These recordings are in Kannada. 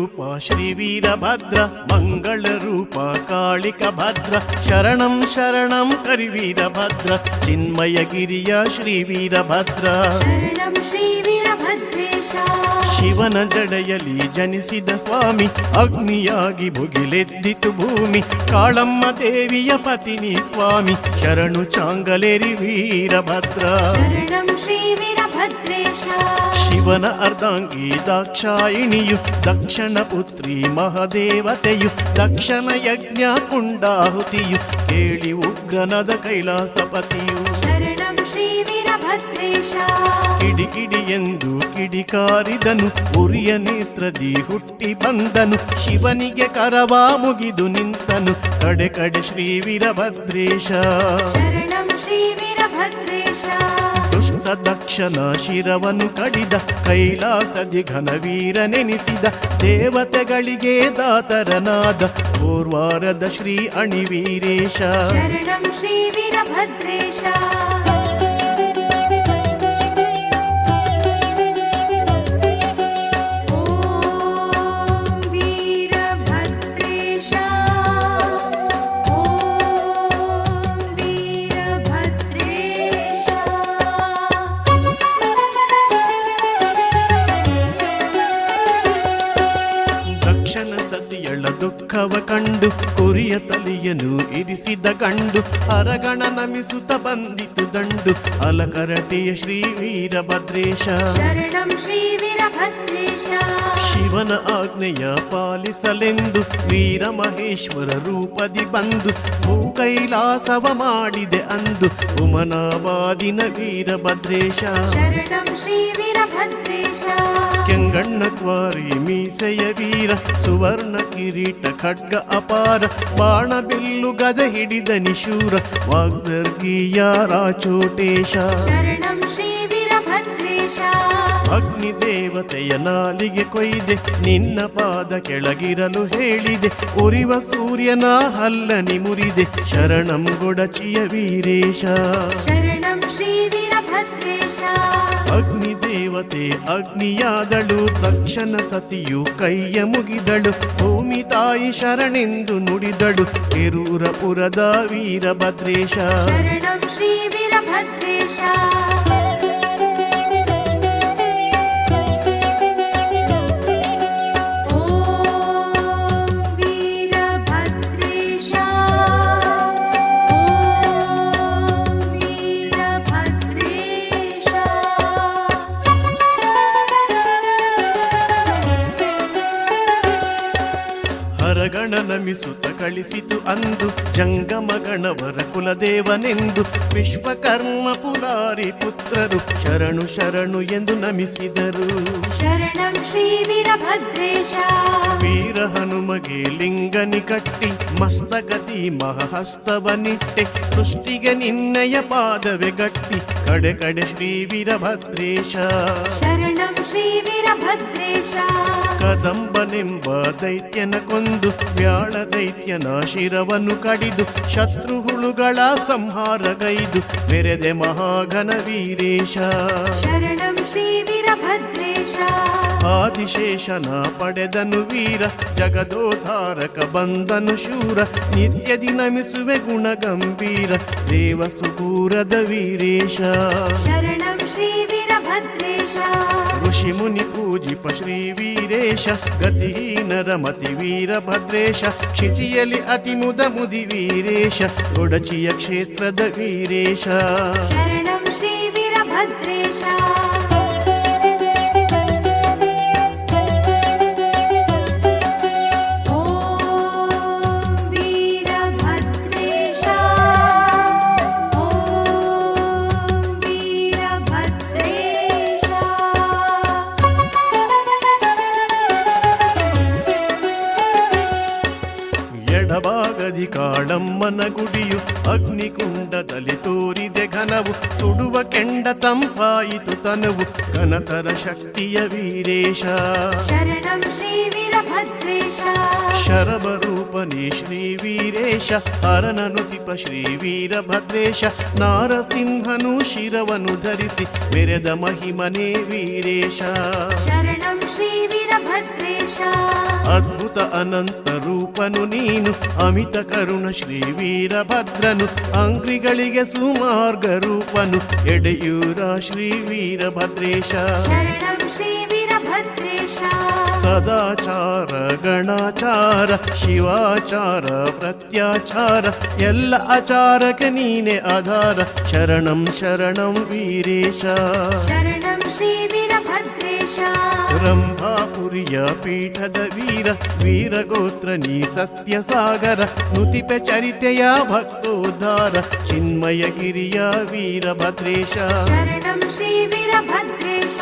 ರೂಪ ಶ್ರೀ ವೀರಭದ್ರ, ಮಂಗಳ ರೂಪ ಕಾಳಿಕ ಭದ್ರ, ಶರಣಂ ಶರಣಂ ಕರಿವೀರಭದ್ರ, ಚಿನ್ಮಯಗಿರಿಯ ಶ್ರೀ ವೀರಭದ್ರ. ಶರಣಂ ಶ್ರೀ ವೀರಭದ್ರೇಶ. ಶಿವನ ಜಡೆಯಲ್ಲಿ ಜನಿಸಿದ ಸ್ವಾಮಿ, ಅಗ್ನಿಯಾಗಿ ಭುಗಿಲೆದ್ದಿತು ಭೂಮಿ, ಕಾಳಮ್ಮ ದೇವಿಯ ಪತಿನಿ ಸ್ವಾಮಿ, ಶರಣು ಚಾಂಗಲೇರಿ ವೀರಭದ್ರ. ಶರಣಂ ಶ್ರೀ ವೀರಭದ್ರೇಶ. ಶಿವನ ಅರ್ಧಾಂಗಿ ದಾಕ್ಷಾಯಿಣಿಯು, ದಕ್ಷಿಣ ಪುತ್ರಿ ಮಹಾದೇವತೆಯು, ದಕ್ಷಿಣ ಯಜ್ಞ ಕುಂಡಾಹುತಿಯು, ಕೇಳಿ ಉಗ್ರನದ ಕೈಲಾಸಪತಿಯು. ಶರಣಂ ಶ್ರೀ ವೀರಭದ್ರೇಶ. ಕಿಡಿಕಿಡಿ ಎಂದು ಕಿಡಿಕಾರಿದನು, ಉರಿಯ ನೇತ್ರದಿ ಹುಟ್ಟಿ ಬಂದನು, ಶಿವನಿಗೆ ಕರವ ಮುಗಿದು ನಿಂತನು, ಕಡೆ ಕಡೆ ಶ್ರೀ ವೀರಭದ್ರೇಶ. ಶರಣಂ ಶ್ರೀ ವೀರಭದ್ರೇಶ. ದುಷ್ಟ ದಕ್ಷನ ಶಿರವನ್ನು ಕಡಿದ, ಕೈಲಾಸದಿ ಘನವೀರನೆನಿಸಿದ, ದೇವತೆಗಳಿಗೆ ದಾತರನಾದ, ಪೂರ್ವಾರದ ಶ್ರೀ ಅಣಿವೀರೇಶ. ಶರಣಂ ಶ್ರೀ ವೀರಭದ್ರೇಶ. ದುಃಖವ ಕಂಡು ಕುರಿಯ ತಲೆಯನ್ನು ಇರಿಸಿದ ಗಂಡು, ಅರಗಣ ನಮಿಸುತ್ತ ಬಂದಿತು ದಂಡು, ಅಲಕರಟೆಯ ಶ್ರೀ ವೀರಭದ್ರೇಶ. ಶರಣಂ ಶ್ರೀ ವೀರಭದ್ರೇಶ. ಶಿವನ ಆಜ್ಞೆಯ ಪಾಲಿಸಲೆಂದು ವೀರ ಮಹೇಶ್ವರ ರೂಪದಿ ಬಂದು, ಭೂ ಕೈಲಾಸವ ಮಾಡಿದೆ ಅಂದು, ಉಮನಾವಾದಿನ ವೀರಭದ್ರೇಶ. ಶರಣಂ ಶ್ರೀ ವೀರಭದ್ರೇಶ. ಕೆಂಗಣ್ಣ ಕ್ವಾರಿ ಮೀಸೆಯ ವೀರ, ಸುವರ್ಣ ಕಿರೀಟ ಖಡ್ಗ ಅಪಾರ, ಬಾಣ ಬಿಲ್ಲು ಗದ ಹಿಡಿದ ನಿಶೂರ, ವಾಗ್ದರ್ಗೀಯ ರಾಚೋಟೇಶ. ಶರಣಂ ಶ್ರೀ ವೀರಭದ್ರೇಶ. ಅಗ್ನಿ ದೇವತೆಯ ನಾಲಿಗೆ ಕೊಯ್ದೆ, ನಿನ್ನ ಪಾದ ಕೆಳಗಿರಲು ಹೇಳಿದೆ, ಉರಿವ ಸೂರ್ಯನ ಹಲ್ಲನಿ ಮುರಿದೆ, ಶರಣಂ ಗೊಡಚಿಯ ವೀರೇಶ. ಶರಣಂ ಶ್ರೀ ವೀರಭದ್ರೇಶ. ಅಗ್ನಿ ದೇವತೆ ಅಗ್ನಿಯಾದಳು, ತಕ್ಷಣ ಸತಿಯು ಕೈಯ ಮುಗಿದಳು, ಭೂಮಿ ತಾಯಿ ಶರಣೆಂದು ನುಡಿದಳು, ಕೆರೂರಪುರದ ವೀರಭದ್ರೇಶ. ಶರಣಂ ಶ್ರೀ ವೀರಭದ್ರೇಶ. ಹರಗಣ ನಮಿಸುತ್ತ ಕಳಿಸಿತು ಅಂದು, ಜಂಗಮ ಗಣವರ ಕುಲದೇವನೆಂದು, ವಿಶ್ವಕರ್ಮ ಪುರಾರಿ ಪುತ್ರರು ಶರಣು ಶರಣು ಎಂದು ನಮಿಸಿದರು. ಶರಣಂ ಶ್ರೀ ವೀರಭದ್ರೇಶ. ವೀರ ಹನುಮಗೆ ಲಿಂಗನಿ ಕಟ್ಟಿ, ಮಸ್ತಗತಿ ಮಹಹಸ್ತವನಿಟ್ಟೆ, ಸೃಷ್ಟಿಗೆ ನಿನ್ನಯ ಪಾದವೆ ಗಟ್ಟಿ, ಕಡೆ ಕಡೆ ಶ್ರೀ ವೀರಭದ್ರೇಶ. ಶರಣಂ ಶ್ರೀ ವೀರಭದ್ರೇಶ. ಕದಂಬನೆಂಬ ದೈತ್ಯನ ಕೊಂದು, ವ್ಯಾಳ ದೈತ್ಯನ ಶಿರವನ್ನು ಕಡಿದು, ಶತ್ರು ಹುಳುಗಳ ಸಂಹಾರಗೈದು, ಮೆರೆದೆ ಮಹಾಘನ ವೀರೇಶ. ಶರಣಂ ಶ್ರೀ ವೀರಭದ್ರೇಶ. ಆದಿಶೇಷನ ಪಡೆದನು ವೀರ, ಜಗದೋದ್ಧಾರಕ ಬಂದನು ಶೂರ, ನಿತ್ಯದಿ ನಮಿಸುವೆ ಗುಣಗಂಭೀರ, ದೇವಸುಪೂರದ ವೀರೇಶ. ಶರಣಂ ಶ್ರೀ ವೀರಭದ್ರೇಶ. ಋಷಿ ಮುನಿ ಪೂಜಿಪ ಶ್ರೀ ವೀರೇಶ, ಗತಿಹೀನರ ಮತಿ ವೀರಭದ್ರೇಶ, ಕ್ಷಿತಿಯಲ್ಲಿ ಅತಿ ಮುದ ಮುದಿ ವೀರೇಶ, ಗೊಡಚಿಯ ಕ್ಷೇತ್ರದ ವೀರೇಶ. ಶರಣಂ ಶ್ರೀ ವೀರಭದ್ರೇಶ. ಎಡಭಾಗದಿ ಕಾಳಮ್ಮನ ಗುಡಿಯು, ಅಗ್ನಿಕುಂಡದಲ್ಲಿ ತೋರಿದೆ ಘನವು, ಸುಡುವ ಕೆಂಡ ತಂಪಾಯಿತು ತನವು, ಘನತರ ಶಕ್ತಿಯ ವೀರೇಶ. ಶರಣಂ ಶ್ರೀ ವೀರಭದ್ರೇಶ. ಶರಭರೂಪನೇ ಶ್ರೀ ವೀರೇಶ, ಹರನನುತಿಪ ಶ್ರೀ ವೀರಭದ್ರೇಶ, ನಾರಸಿಂಹನು ಶಿರವನ್ನು ಧರಿಸಿ ಮೆರೆದ ಮಹಿಮನೇ ವೀರೇಶ. ಶರಣಂ ಶ್ರೀ ವೀರಭದ್ರೇಶ. ಅದ್ಭುತ ಅನಂತ ರೂಪನು ನೀನು ಅಮಿತ ಕರುಣ ಶ್ರೀ ವೀರಭದ್ರನು ಅಂಗ್ರಿಗಳಿಗೆ ಸುಮಾರ್ಗ ರೂಪನು ಎಡೆಯೂರ ಶ್ರೀ ವೀರಭದ್ರೇಶ ಶರಣಂ ಶ್ರೀ ವೀರಭದ್ರೇಶ ಸದಾಚಾರ ಗಣಾಚಾರ ಶಿವಾಚಾರ ಪ್ರತ್ಯಾಚಾರ ಎಲ್ಲ ಆಚಾರಕ್ಕೆ ನೀನೆ ಆಧಾರ ಶರಣಂ ಶರಣಂ ವೀರೇಶ ಶರಣಂ ಶ್ರೀ ವೀರಭದ್ರೇಶ ರಂಭಾಪುರಿಯ ಪೀಠದ ವೀರ ವೀರಗೋತ್ರ ನೀ ಸತ್ಯ ಸಾಗರ ನುತಿಪೆ ಚರಿತೆಯ ಭಕ್ತೋದ್ಧಾರ ಚಿನ್ಮಯಗಿರಿಯ ವೀರಭದ್ರೇಶ ಶರಣಂ ಶ್ರೀ ವೀರಭದ್ರೇಶ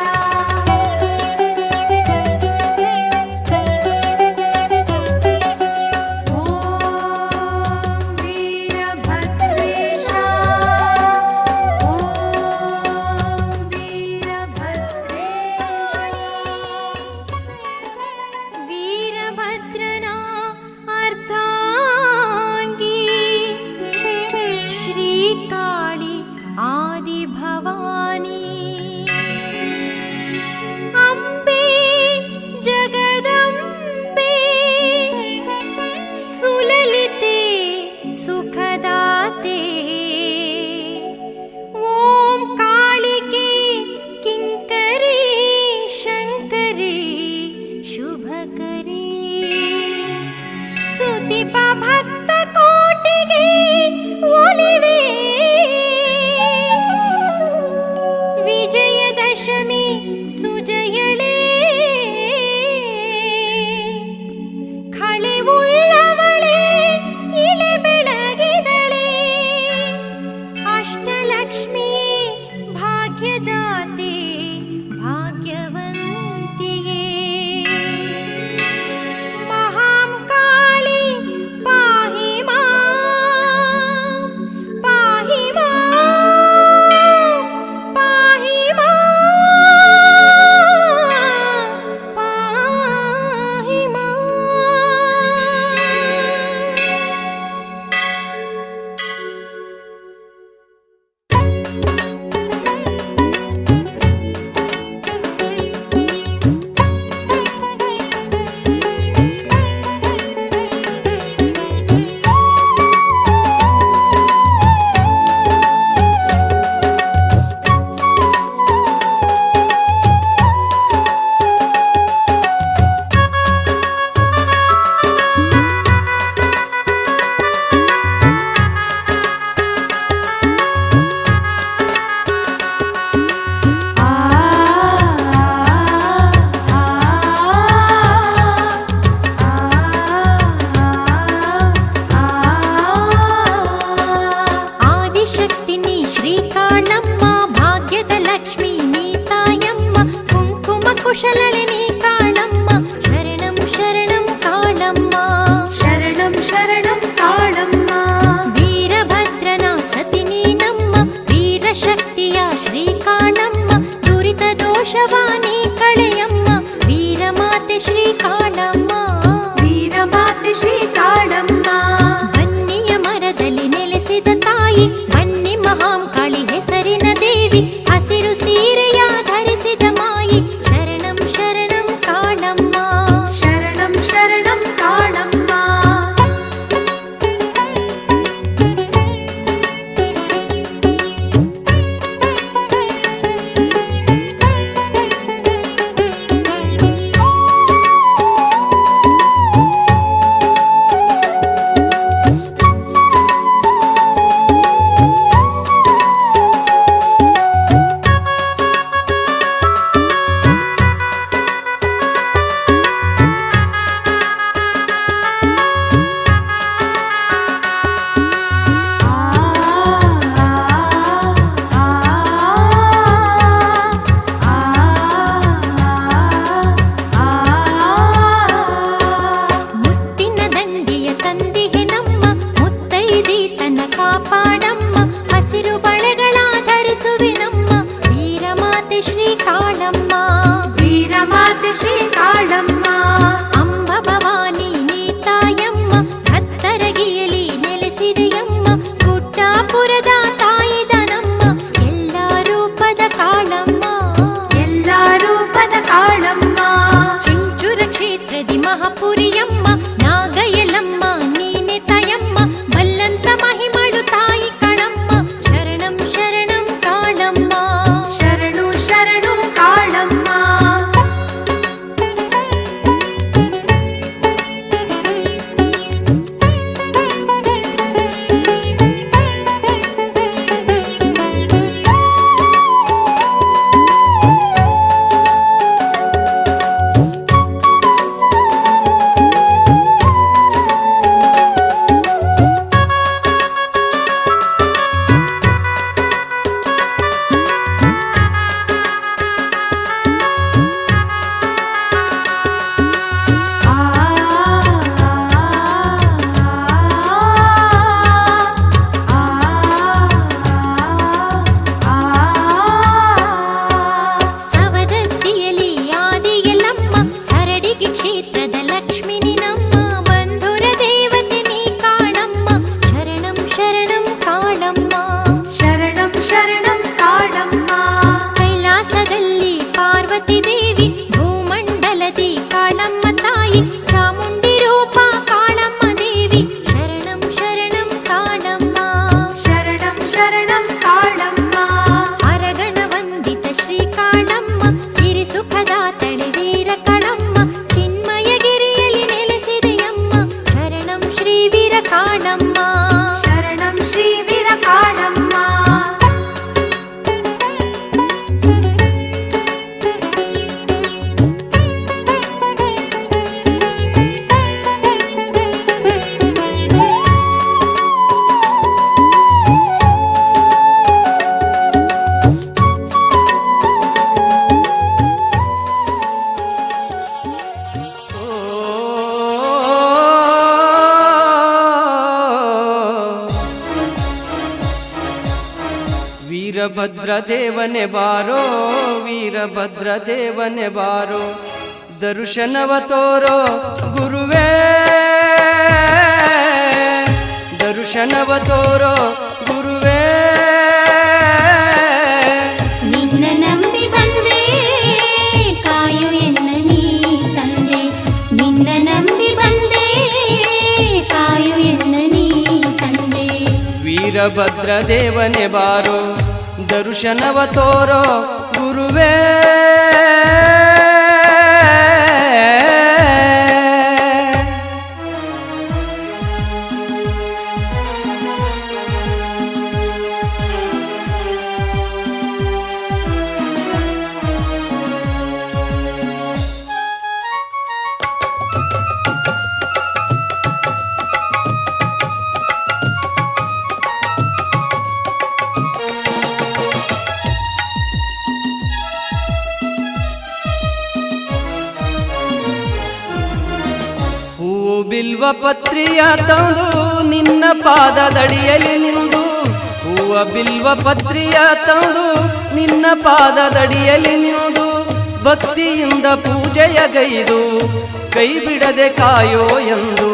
ಮಹಾಪುರ ವೀರಭದ್ರ ದೇವನೆ ಬಾರೋ ವೀರಭದ್ರ ದೇವನೆ ಬಾರೋ ದರ್ಶನವ ತೋರೋ ಗುರುವೇ ದರ್ಶನವ ತೋರೋ ಗುರುವೇ ನಿನ್ನ ನಂಬಿ ಬಂದೆ ಕಾಯು ಎನ್ನ ನೀ ತಂದೆ ನಿನ್ನ ನಂಬಿ ಬಂದೆ ಕಾಯು ಎನ್ನ ನೀ ತಂದೆ ವೀರಭದ್ರ ದೇವನೆ ಬಾರೋ ದರ್ಶನವ ತೋರೋ ಗುರುವೇ ಬಿಲ್ವ ಪತ್ರಿಯ ತಂದು ನಿನ್ನ ಪಾದದಡಿಯಲ್ಲಿ ನಿಂದು ಹೂವ ಬಿಲ್ವ ಪತ್ರಿಯ ತಂದು ನಿನ್ನ ಪಾದದಡಿಯಲ್ಲಿ ನಿಂದು ಭಕ್ತಿಯಿಂದ ಪೂಜೆಯ ಗೈದು ಕೈ ಬಿಡದೆ ಕಾಯೋ ಎಂದು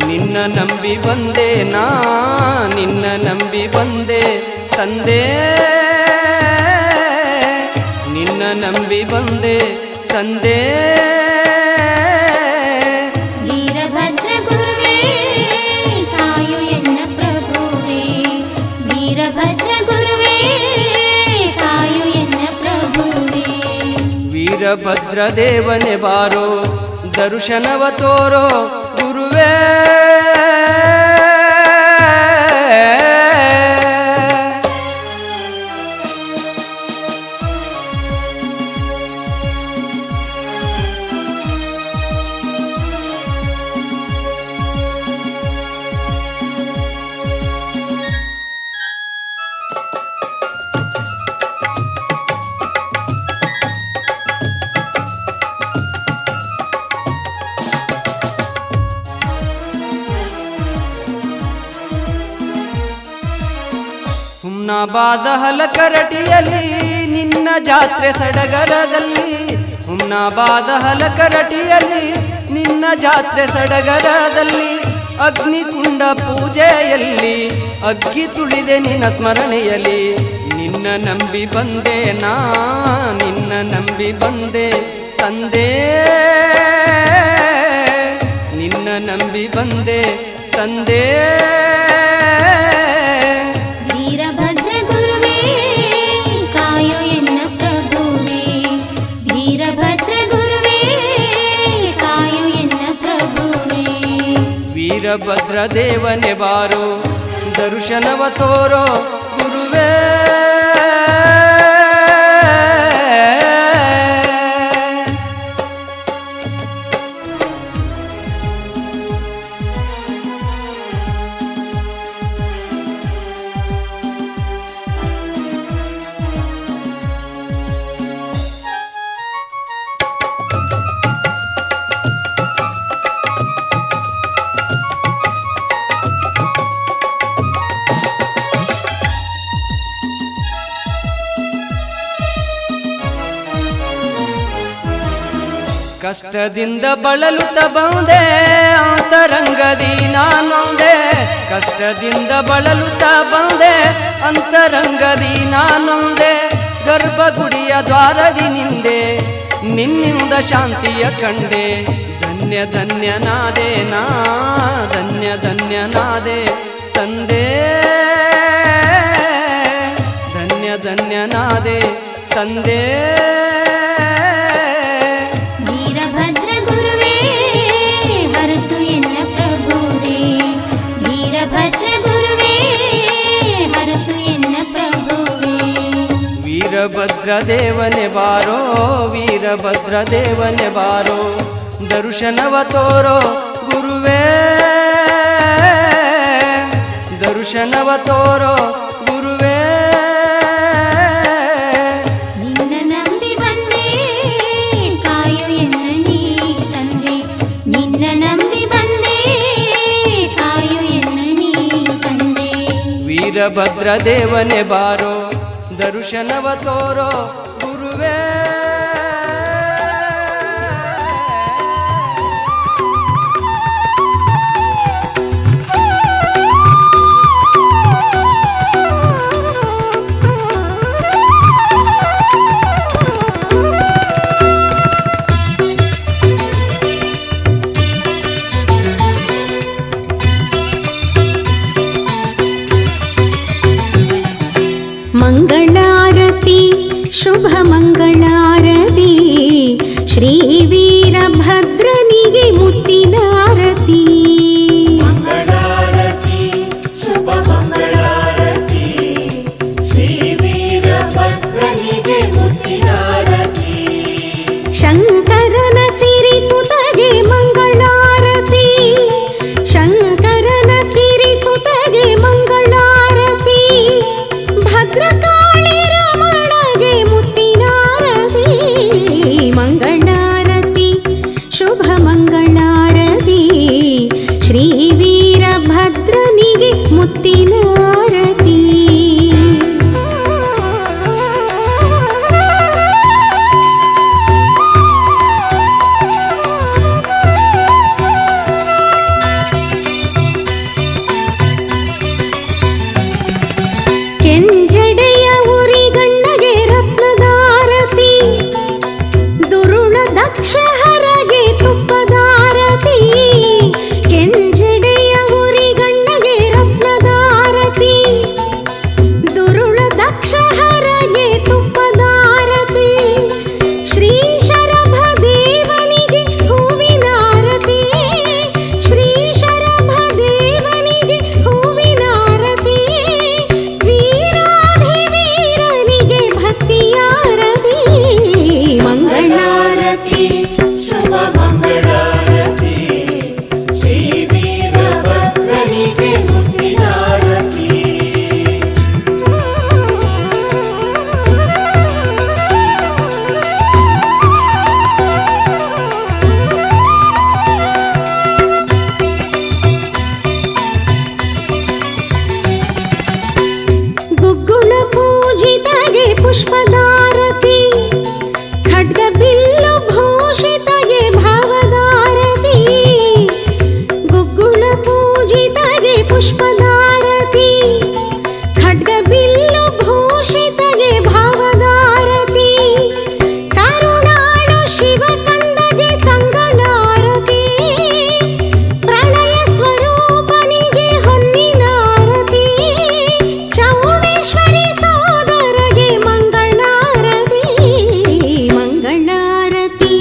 ನಿನ್ನ ನಂಬಿ ಬಂದೆ ನಾ ನಿನ್ನ ನಂಬಿ ಬಂದೆ ತಂದೆ ನಿನ್ನ ನಂಬಿ ಬಂದೆ ತಂದೆ ವೀರಭದ್ರ ದೇವನೆ ಬಾರೋ ದರ್ಶನವ ತೋರೋ ಗುರುವೇ ಹುಮ್ನಾಬಾದ ಹಲಕರಟಿಯಲ್ಲಿ ನಿನ್ನ ಜಾತ್ರೆ ಸಡಗರದಲ್ಲಿ ಹುಮ್ನಾಬಾದ ಹಲಕರಟಿಯಲ್ಲಿ ನಿನ್ನ ಜಾತ್ರೆ ಸಡಗರದಲ್ಲಿ ಅಗ್ನಿಕುಂಡ ಪೂಜೆಯಲ್ಲಿ ಅಗ್ಗಿ ತುಳಿದೆ ನಿನ್ನ ಸ್ಮರಣೆಯಲ್ಲಿ ನಿನ್ನ ನಂಬಿ ಬಂದೆ ನಾ ನಿನ್ನ ನಂಬಿ ಬಂದೆ ತಂದೆ ನಿನ್ನ ನಂಬಿ ಬಂದೆ ತಂದೆ ವೀರಭದ್ರ ದೇವನೆ ಬಾರೋ ದರ್ಶನವ ತೋರೋ ಗುರುವೇ ಕಷ್ಟದಿಂದ ಬಳಲುತ್ತ ಬಂದೆ ಅಂತರಂಗದಿ ನಾನೊಂದೆ ಕಷ್ಟದಿಂದ ಬಳಲುತ್ತ ಬಂದೆ ಅಂತರಂಗದಿ ನಾನೊಂದೆ ಗರ್ಭಗುಡಿಯ ದ್ವಾರದಿ ನಿಂದೆ ನಿನ್ನಿಂದ ಶಾಂತಿಯ ಕಂಡೆ ಧನ್ಯ ಧನ್ಯನಾದೆ ನಾ ಧನ್ಯ ಧನ್ಯನಾದೆ ತಂದೆ ಧನ್ಯ ಧನ್ಯನಾದೆ ತಂದೆ ವೀರಭದ್ರ ದೇವನೆ ಬಾರೋ ವೀರಭದ್ರ ದೇವನೆ ಬಾರೋ ದರ್ಶನವ ತೋರೋ ಗುರುವೇ ದರ್ಶನವ ತೋರೋ ಗುರುವೇ ನಿನ್ನ ನಂಬಿ ಬಂದೆ ಕಾಯು ಎನ್ನ ನೀ ತಂದೆ ನಿನ್ನ ನಂಬಿ ಬಂದೆ ಕಾಯು ಎನ್ನ ನೀ ತಂದೆ ವೀರಭದ್ರ ದೇವನೆ ಬಾರೋ ದರ್ಶನವ ತೋರೋ ಗುರುವೇ. ಮಂಗಳಾರತಿ ಶುಭ ಮಂಗಳಾರತಿ ಶ್ರೀ ವೀರಭದ್ರನಿಗೆ ಮುತ್ತಿನಾರತಿ. ಮಂಗಳಾರತಿ ಶುಭ ಮಂಗಳಾರತಿ ಶ್ರೀ ವೀರಭದ್ರನಿಗೆ ಮುತ್ತಿನಾರತಿ. ಶಂಕರನ ಸಿರಿಸುತಗೆ ಮಂಗಳಾರತಿ, ಶಂಕರನ ಸಿರಿಸುತಗೆ ಮಂಗಳಾರತಿ. ಭದ್ರಕಾಳಿ ರಮಣಗೆ ಮುತ್ತಿನಾರತಿ. ಮಂಗಳಾರತಿ ಶುಭ ಮಂಗಳಾರತಿ ಶ್ರೀ ವೀರಭದ್ರನಿಗೆ ಮುತ್ತಿನಾರತಿ. ಕೆಂಜಡೆಯ ಉರಿಗಣ್ಣಗೆ ರತ್ನದಾರತಿ, ದುರುಳ ದಕ್ಷಹರಗೆ ತುಪ್ಪದಾರತಿ. ಕೆಂಜಡೆಯ ಉರಿಗಣ್ಣಗೆ ರತ್ನದಾರತಿ, ದುರುಳ ದಕ್ಷಹರಗೆ ತುಪ್ಪದಾರತಿ. ಶ್ರೀ ಶರಭದೇವನಿಗೆ ಹೂವಿನಾರತಿ, ಶ್ರೀ ಶರಭದೇವನಿಗೆ ಹೂವಿನಾರತಿ. ವೀರಾಧಿವೀರನಿಗೆ ಭಕ್ತಿಯಾರತಿ. ಮಂಗಳಾರತಿ ಶುಭ ಮಂಗಳಾರತಿ ಶ್ರೀ ವೀರಭದ್ರನಿಗೆ ಮುತ್ತಿನಾರತಿ. ಗುಗ್ಗುಳ ಪೂಜಿತಗೆ ಪುಷ್ಪದಾರತಿ, ಖಡ್ಗ ಬಿಲ್ಲು ಭೂಷಿತಗೆ ಭಾವದಾರತಿ. ಗುಗ್ಗುಳ ಪೂಜಿತಗೆ ಪುಷ್ಪದಾರತಿ, ಖಡ್ಗ ಬಿಲ್ಲು ಭೂಷಿತಗೆ ಭಾವದಾರತಿ. ಕರುಣಾಳು ಶಿವಕಂದಗೆ ಕಂಗಳಾರತಿ, ಪ್ರಳಯ ಸ್ವರೂಪನಿಗೆ ಹೊನ್ನಿನಾರತಿ. ಚೌಡೇಶ್ವರಿ ಸೋದರಗೆ ಮಂಗಳಾರತಿ. ಮಂಗಳಾರತಿ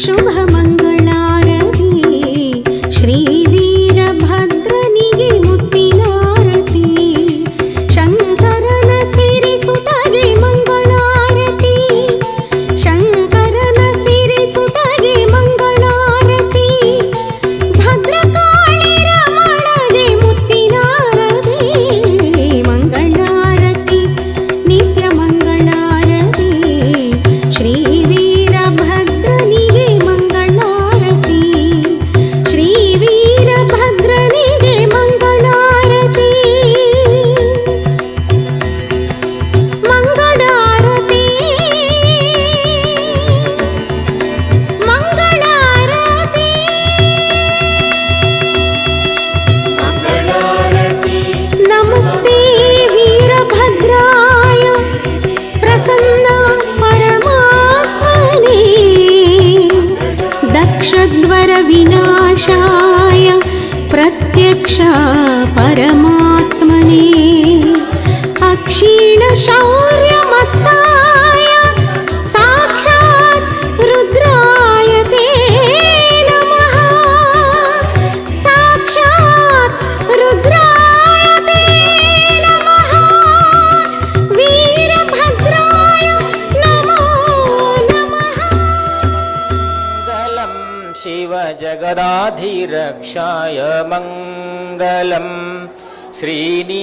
ಶುಭ ಮಂಗಳಾರತಿ ಶ್ರೀ ವೀರಭದ್ರನಿಗೆ ಮುತ್ತಿನಾರತಿ. ಶಂಕರನ ಸಿರಿಸುತಗೆ ಮಂಗಳಾರತಿ, ಶಂಕರನ ಸಿರಿಸುತಗೆ ಮಂಗಳಾರತಿ. ಭದ್ರಕಾಳಿ ರಮಣಗೆ ಮುತ್ತಿನಾರತಿ. ಮಂಗಳಾರತಿ ನಿತ್ಯ ಮಂಗಳಾರತಿ ಶ್ರೀ ವೀರಭದ್ರನಿಗೆ ಮಂಗಳಾರತಿ, ಶ್ರೀ ವೀರಭದ್ರನಿಗೆ ಮಂಗಳಾರತಿ. ಮಂಗಳಾರತಿ ಮಂಗಳಾರತಿ. ಮಂಗಳಾರತಿ ನಮಸ್ತೆ ವೀರಭದ್ರಾಯ ಪ್ರಸನ್ನ ಪರಮಾತ್ಮನೇ, ದಕ್ಷದ್ವರ ವಿನಾಶಾಯ ಪ್ರತ್ಯಕ್ಷ ಪರಮಾತ್ಮನೇ. ಅಕ್ಷೀಣ ಶೌರ್ಯ ಮತ್ತಾಯ ಸಾಕ್ಷಾತ್ ರುದ್ರಾಯ ತೇ ನಮಃ, ಸಾಕ್ಷಾತ್ ರುದ್ರಾಯ ತೇ ನಮಃ. ವೀರಭದ್ರಾಯ ನಮೋ ನಮಃ. ಮಂಗಲಂ ಶಿವ ಜಗದಾಧಿರಕ್ಷಾಯ ಮಂಗಲಂ, ಶ್ರೀನೀಲಕಂಠಾಯ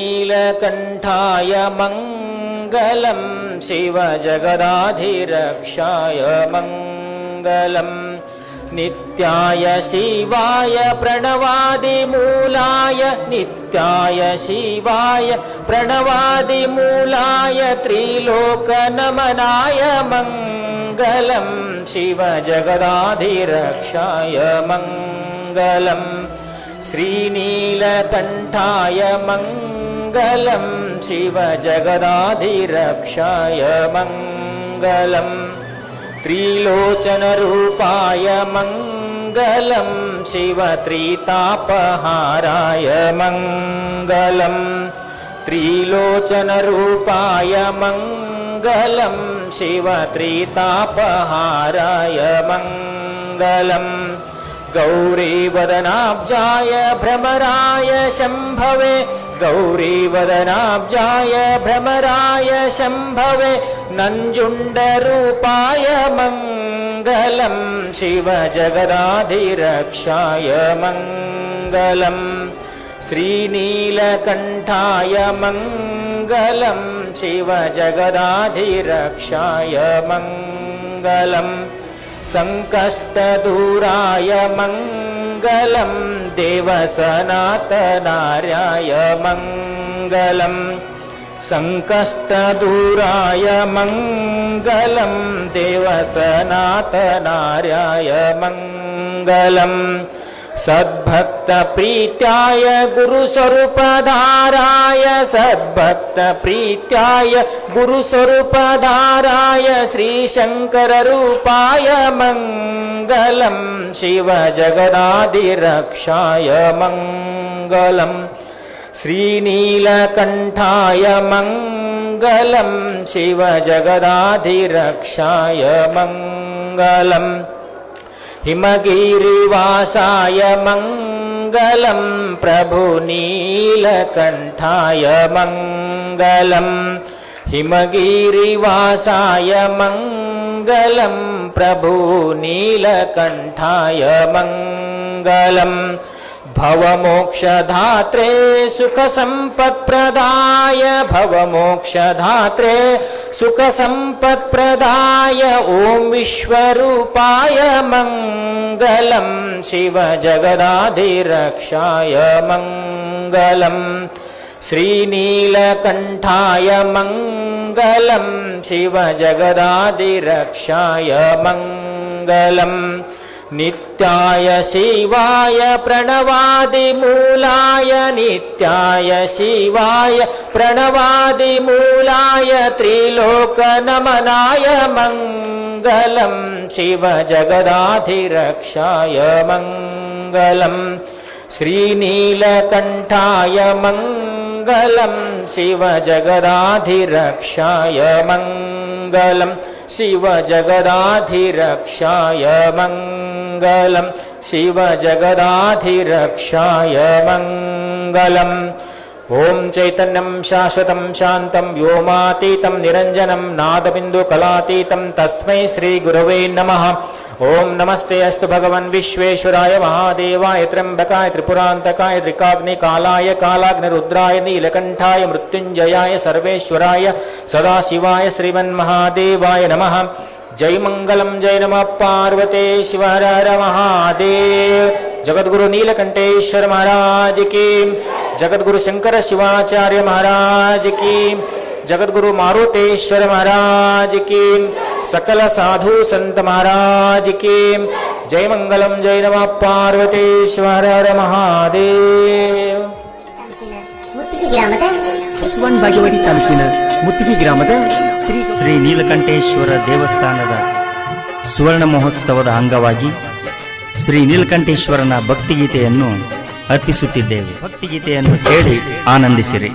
ಮಂಗಲಂ ಶಿವ ಜಗದಾಧಿರಕ್ಷಾಯ ಮಂಗಲಂ. नित्याय शिवाय प्रणवादिमूलाय नित्याय शिवाय प्रणवादिमूलाय त्रिलोकनमनाय मङ्गलं शिवजगदाधिरक्षाय मङ्गलं श्रीनीलकण्ठाय मङ्गलं शिवजगदाधिरक्षाय मङ्गलं त्रिलोचनरूपाय मङ्गलं शिवत्रितापहाराय मङ्गलं त्रिलोचनरूपाय मङ्गलं शिवत्रितापहाराय मङ्गलं गौरीवदनाब्जाय भ्रमराय शम्भवे गौरीवदनाब्जाय भ्रमराय शम्भवे नञ्जुण्डरूपाय मङ्गलं शिवजगदाधिरक्षाय मङ्गलं श्रीनीलकण्ठाय मङ्गलं शिवजगदाधिरक्षाय मङ्गलं सङ्कष्टदूराय मङ्गलं देवसनातनार्याय मङ्गलं सङ्कष्टदूराय मङ्गलं देवसनातनार्याय मङ्गलं सद्भक्तप्रीत्याय गुरुस्वरूपधाराय सद्भक्तप्रीत्याय गुरुस्वरूपधाराय श्रीशङ्कररूपाय मङ्गलं शिवजगदाधिरक्षाय मङ्गलं श्रीनीलकण्ठाय मङ्गलं शिवजगदाधिरक्षाय मङ्गलं हिमगिरिवासाय मङ्गलं प्रभुनीलकण्ठाय मङ्गलं हिमगिरिवासाय मङ्गलं प्रभुनीलकण्ठाय मङ्गलं भवमोक्षधात्रे सुखसम्पत्प्रदाय भवमोक्षधात्रे सुखसम्पत्प्रदाय ॐ विश्वरूपाय मङ्गलं शिवजगदाधिरक्षाय मङ्गलं श्रीनीलकण्ठाय मङ्गलं शिवजगदाधिरक्षाय मङ्गलं नित्याय शिवाय प्रणवादिमूलाय नित्याय शिवाय प्रणवादिमूलाय त्रिलोकनमनाय मङ्गलं शिवजगदाधिरक्षाय मङ्गलं श्रीनीलकण्ठाय मङ्गलं शिवजगदाधिरक्षाय मङ्गलं शिवजगदाधिरक्षाय मङ्गलं शिवजगदाधिरक्षाय मङ्गलम् ॐ चैतन्यं शाश्वतं शान्तं व्योमातीतं निरञ्जनं नादबिन्दुकलातीतं तस्मै श्रीगुरवे नमः। ॐ नमस्ते अस्तु भगवन् विश्वेश्वराय महादेवाय त्र्यम्बकाय त्रिपुरान्तकाय त्रिकाग्निकालाय कालाग्निरुद्राय नीलकण्ठाय मृत्युञ्जयाय सर्वेश्वराय सदाशिवाय श्रीमन्महादेवाय नमः। जय मंगलम जय नमः पार्वते शिव हर हर महादेव। जगद्गुरु नीलकंठेश्वर महाराज की, जगद्गुरु शंकर शिवाचार्य महाराज की, जगद्गुरु मारुतेश्वर महाराज की, सकल साधु संत महाराज की जय मंगलम जय नमः पार्वते शिव हर हर महादेव। ಬಸವನಬಾಗೇವಾಡಿ ತಾಲೂಕಿನ ಮುತ್ತಿಗೆ ಗ್ರಾಮದ ಶ್ರೀ ನೀಲಕಂಠೇಶ್ವರ ದೇವಸ್ಥಾನದ ಸುವರ್ಣ ಮಹೋತ್ಸವದ ಅಂಗವಾಗಿ ಶ್ರೀ ನೀಲಕಂಠೇಶ್ವರನ ಭಕ್ತಿಗೀತೆಯನ್ನು ಅರ್ಪಿಸುತ್ತಿದ್ದೇವೆ. ಭಕ್ತಿಗೀತೆಯನ್ನು ಕೇಳಿ ಆನಂದಿಸಿರಿ.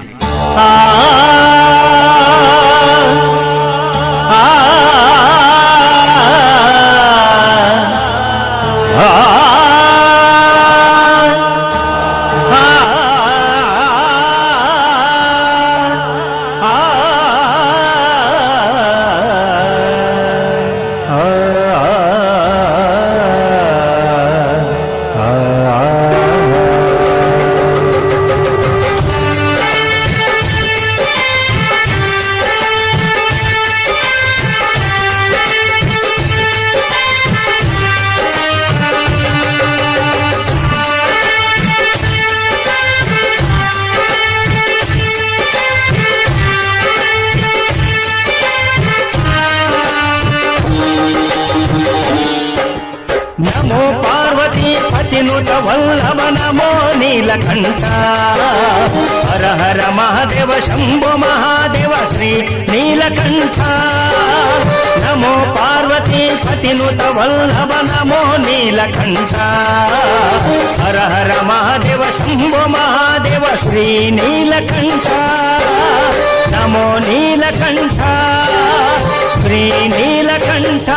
ನೀಲಕಂಠ ಹರ ಹರ ಮಹಾದೇವ ಶಂಭೋ ಮಹಾದೇವ ಶ್ರೀ ನೀಲಕಂಠ ನಮೋ ಪಾರ್ವತಿ ಪತಿನುತ ವಲ್ಲಭ ನಮೋ ನೀಲಕಂಠ ಹರ ಹರ ಮಹಾದೇವ ಶಂಭೋ ಮಹಾದೇವ ಶ್ರೀ ನೀಲಕಂಠ ನಮೋ ನೀಲಕಂಠ ಶ್ರೀ ನೀಲಕಂಠ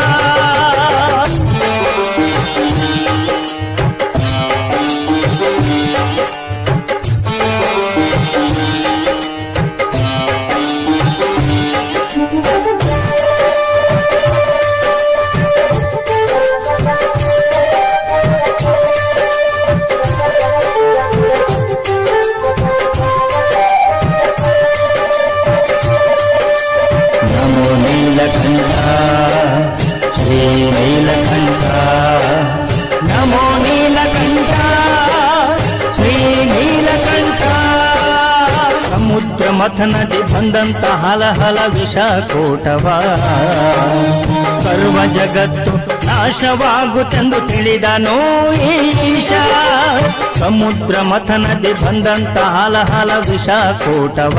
ಶ್ರೀ ನೀಲಕಂಠ ನಮೋ ನೀಲಕಂಠ ಶ್ರೀ ನೀಲಕಂಠ ಸಮುದ್ರ ಮಥನದಿ ಬಂದಂತ ಹಲಹಲ ವಿಷಕೋಟವ ಸರ್ವ ಜಗತ್ತು ನಾಶವಾಗುತ್ತೆಂದು ತಿಳಿದನೋ ಈಶ ಸಮುದ್ರ ಮಥನದಿ ಬಂದಂತ ಹಲಹಲ ವಿಷಕೋಟವ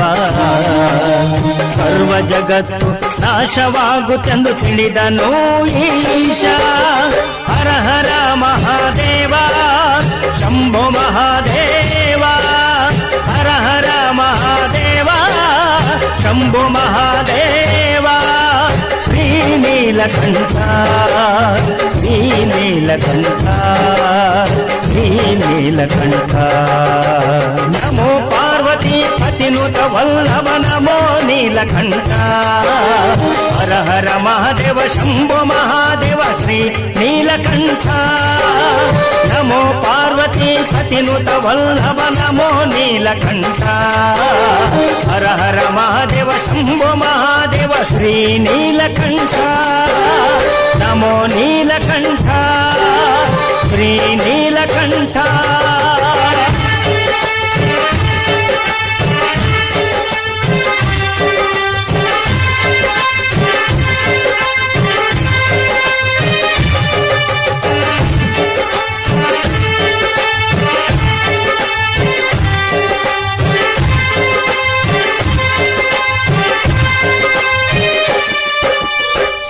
ಸರ್ವ ಜಗತ್ತು ನಾಶವಾಗುತ್ತೆಂದು ತಿಳಿದನೋ ಈಶ ಹರ ಹರ ಮಹಾದೇವ ಶಂಭೋ ಮಹಾದೇವ ಹರ ಹರ ಮಹಾದೇವ ಶಂಭೋ ಮಹಾದೇವ ಶ್ರೀ ನೀಲಕಂಠ ಶ್ರೀ ನೀಲಕಂಠ ಶ್ರೀ ನೀಲಕಂಠ ನಮೋ ಪಾರ್ವತಿ ಪತಿನುತ ವಲ್ಲಭ ನಮೋ ನೀಲಕಂಠ ಹರ ಹರ ಮಹಾದೇವ ಶಂಭೋ ಮಹಾದೇವ ಶ್ರೀ ನೀಲಕಂಠ ನಮೋ ಪಾರ್ವತಿ ಪತಿನುತ ವಲ್ಲಭ ನಮೋ ನೀಲಕಂಠ ಹರ ಹರ ಮಹಾದೇವ ಶಂಭೋ ಮಹಾದೇವ ಶ್ರೀ ನೀಲಕಂಠ ನಮೋ ನೀಲಕಂಠ ಶ್ರೀ ನೀಲಕಂಠ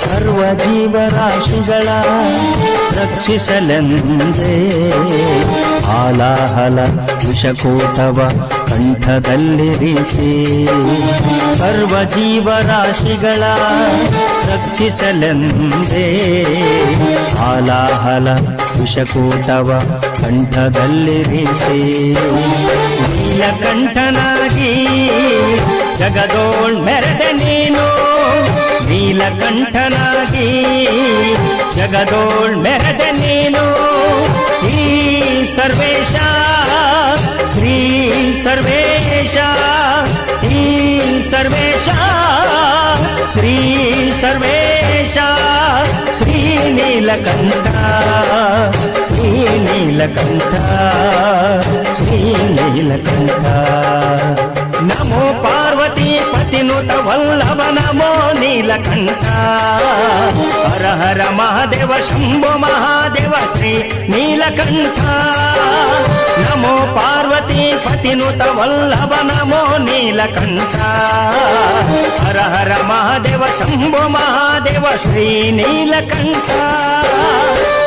ಸರ್ವ ಜೀವರಾಶಿಗಳ ರಕ್ಷಿಸಲೆಂದೇ ಹಾಲಾಹಲ ವಿಷಕೂಟವ ಕಂಠದಲ್ಲಿರಿಸಿ ಸರ್ವ ಜೀವರಾಶಿಗಳ ರಕ್ಷಿಸಲೆಂದೇ ಹಾಲಾಹಲ ವಿಷಕೂಟವ ಕಂಠದಲ್ಲಿರಿಸಿ ನೀಲಕಂಠನಾಗಿ ಜಗದೋಳ್ ಮೆರೆದೆ ನೀನು ನೀಲಕಂಠನಾಗಿ ಜಗದೋಳ್ ಮೆರೆದೆ ನೀನು ಶ್ರೀ ಸರ್ವೇಶ ಶ್ರೀ ಸರ್ವೇಶ ಶ್ರೀ ಸರ್ವೇಶ ಶ್ರೀ ಸರ್ವೇಶ ಶ್ರೀ ನೀಲಕಂಠ ಶ್ರೀ ನೀಲಕಂಠ ಶ್ರೀ ನೀಲಕಂಠ ನಮೋ ಪಾರ್ವತಿ ಪತಿನುತ ವಲ್ಲಭ ನಮೋ ನೀಲಕಂಠ ಹರ ಹರ ಮಹಾದೇವ ಶಂಭೋ ಮಹಾದೇವ ಶ್ರೀ ನೀಲಕಂಠ ನಮೋ ಪಾರ್ವತಿ ಪತಿನುತ ವಲ್ಲಭ ನಮೋ ನೀಲಕಂಠ ಹರ ಹರ ಮಹಾದೇವ ಶಂಭೋ ಮಹಾದೇವ ಶ್ರೀ ನೀಲಕಂಠ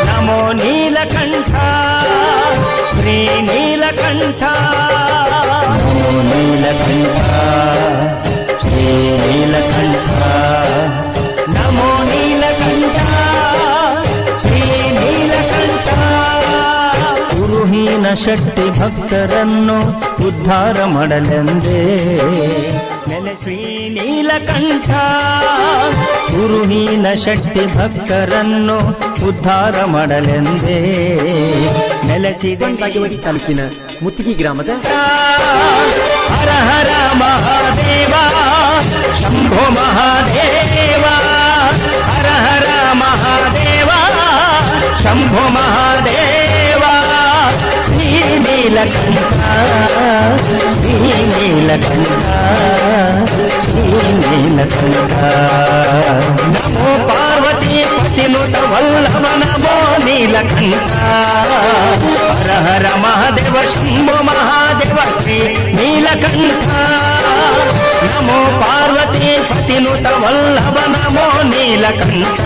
ನಮೋ ನೀಲಕಂಠ ಶ್ರೀ ನೀಲಕಂಠ ನಮೋ ನೀಲಕಂಠ ಶ್ರೀ ನೀಲಕಂಠ ನಮೋ ನೀಲಕಂಠ ಶ್ರೀ ನೀಲಕಂಠ ಗುರುಹೀನ ಶಕ್ತಿ ಭಕ್ತರನ್ನು ಉದ್ಧಾರ ಮಾಡಲೆಂದೇ ನೆಲೆ ಶ್ರೀ ನೀಲಕಂಠ ಗುರುಹೀನ ಶಕ್ತಿ ಭಕ್ತರನ್ನು ಉದ್ಧಾರ ಮಾಡಲೆಂದೇ ನೆಲೆಸಿದ ಬಾಗೇವಾಡಿ ತಾಲೂಕಿನ ಮುತ್ತಿಗೆ ಗ್ರಾಮದ ಹರ ಹರ ಮಹಾದೇವ ಶಂಭೋ ಮಹಾದೇವ ಹರ ಹರ ಮಹಾದೇವ ಶಂಭೋ ಮಹಾದೇವ ಶ್ರೀ ನೀಲಕಂಠ ಶ್ರೀ ನೀಲಕಂಠ ಶ್ರೀ ನೀಲಕಂಠ ನಮೋ ಪಾರ್ವತಿ ಪತಿನುತ ವಲ್ಲಭ ನಮೋ ನೀಲಕಂಠ ಹರ ಹರ ಮಹಾದೇವ ಶಂಭೋ ಮಹಾದೇವ ಶ್ರೀ ನೀಲಕಂಠ ನಮೋ ಪಾರ್ವತಿ ಪತಿನುತ ವಲ್ಲಭ ನಮೋ ನೀಲಕಂಠ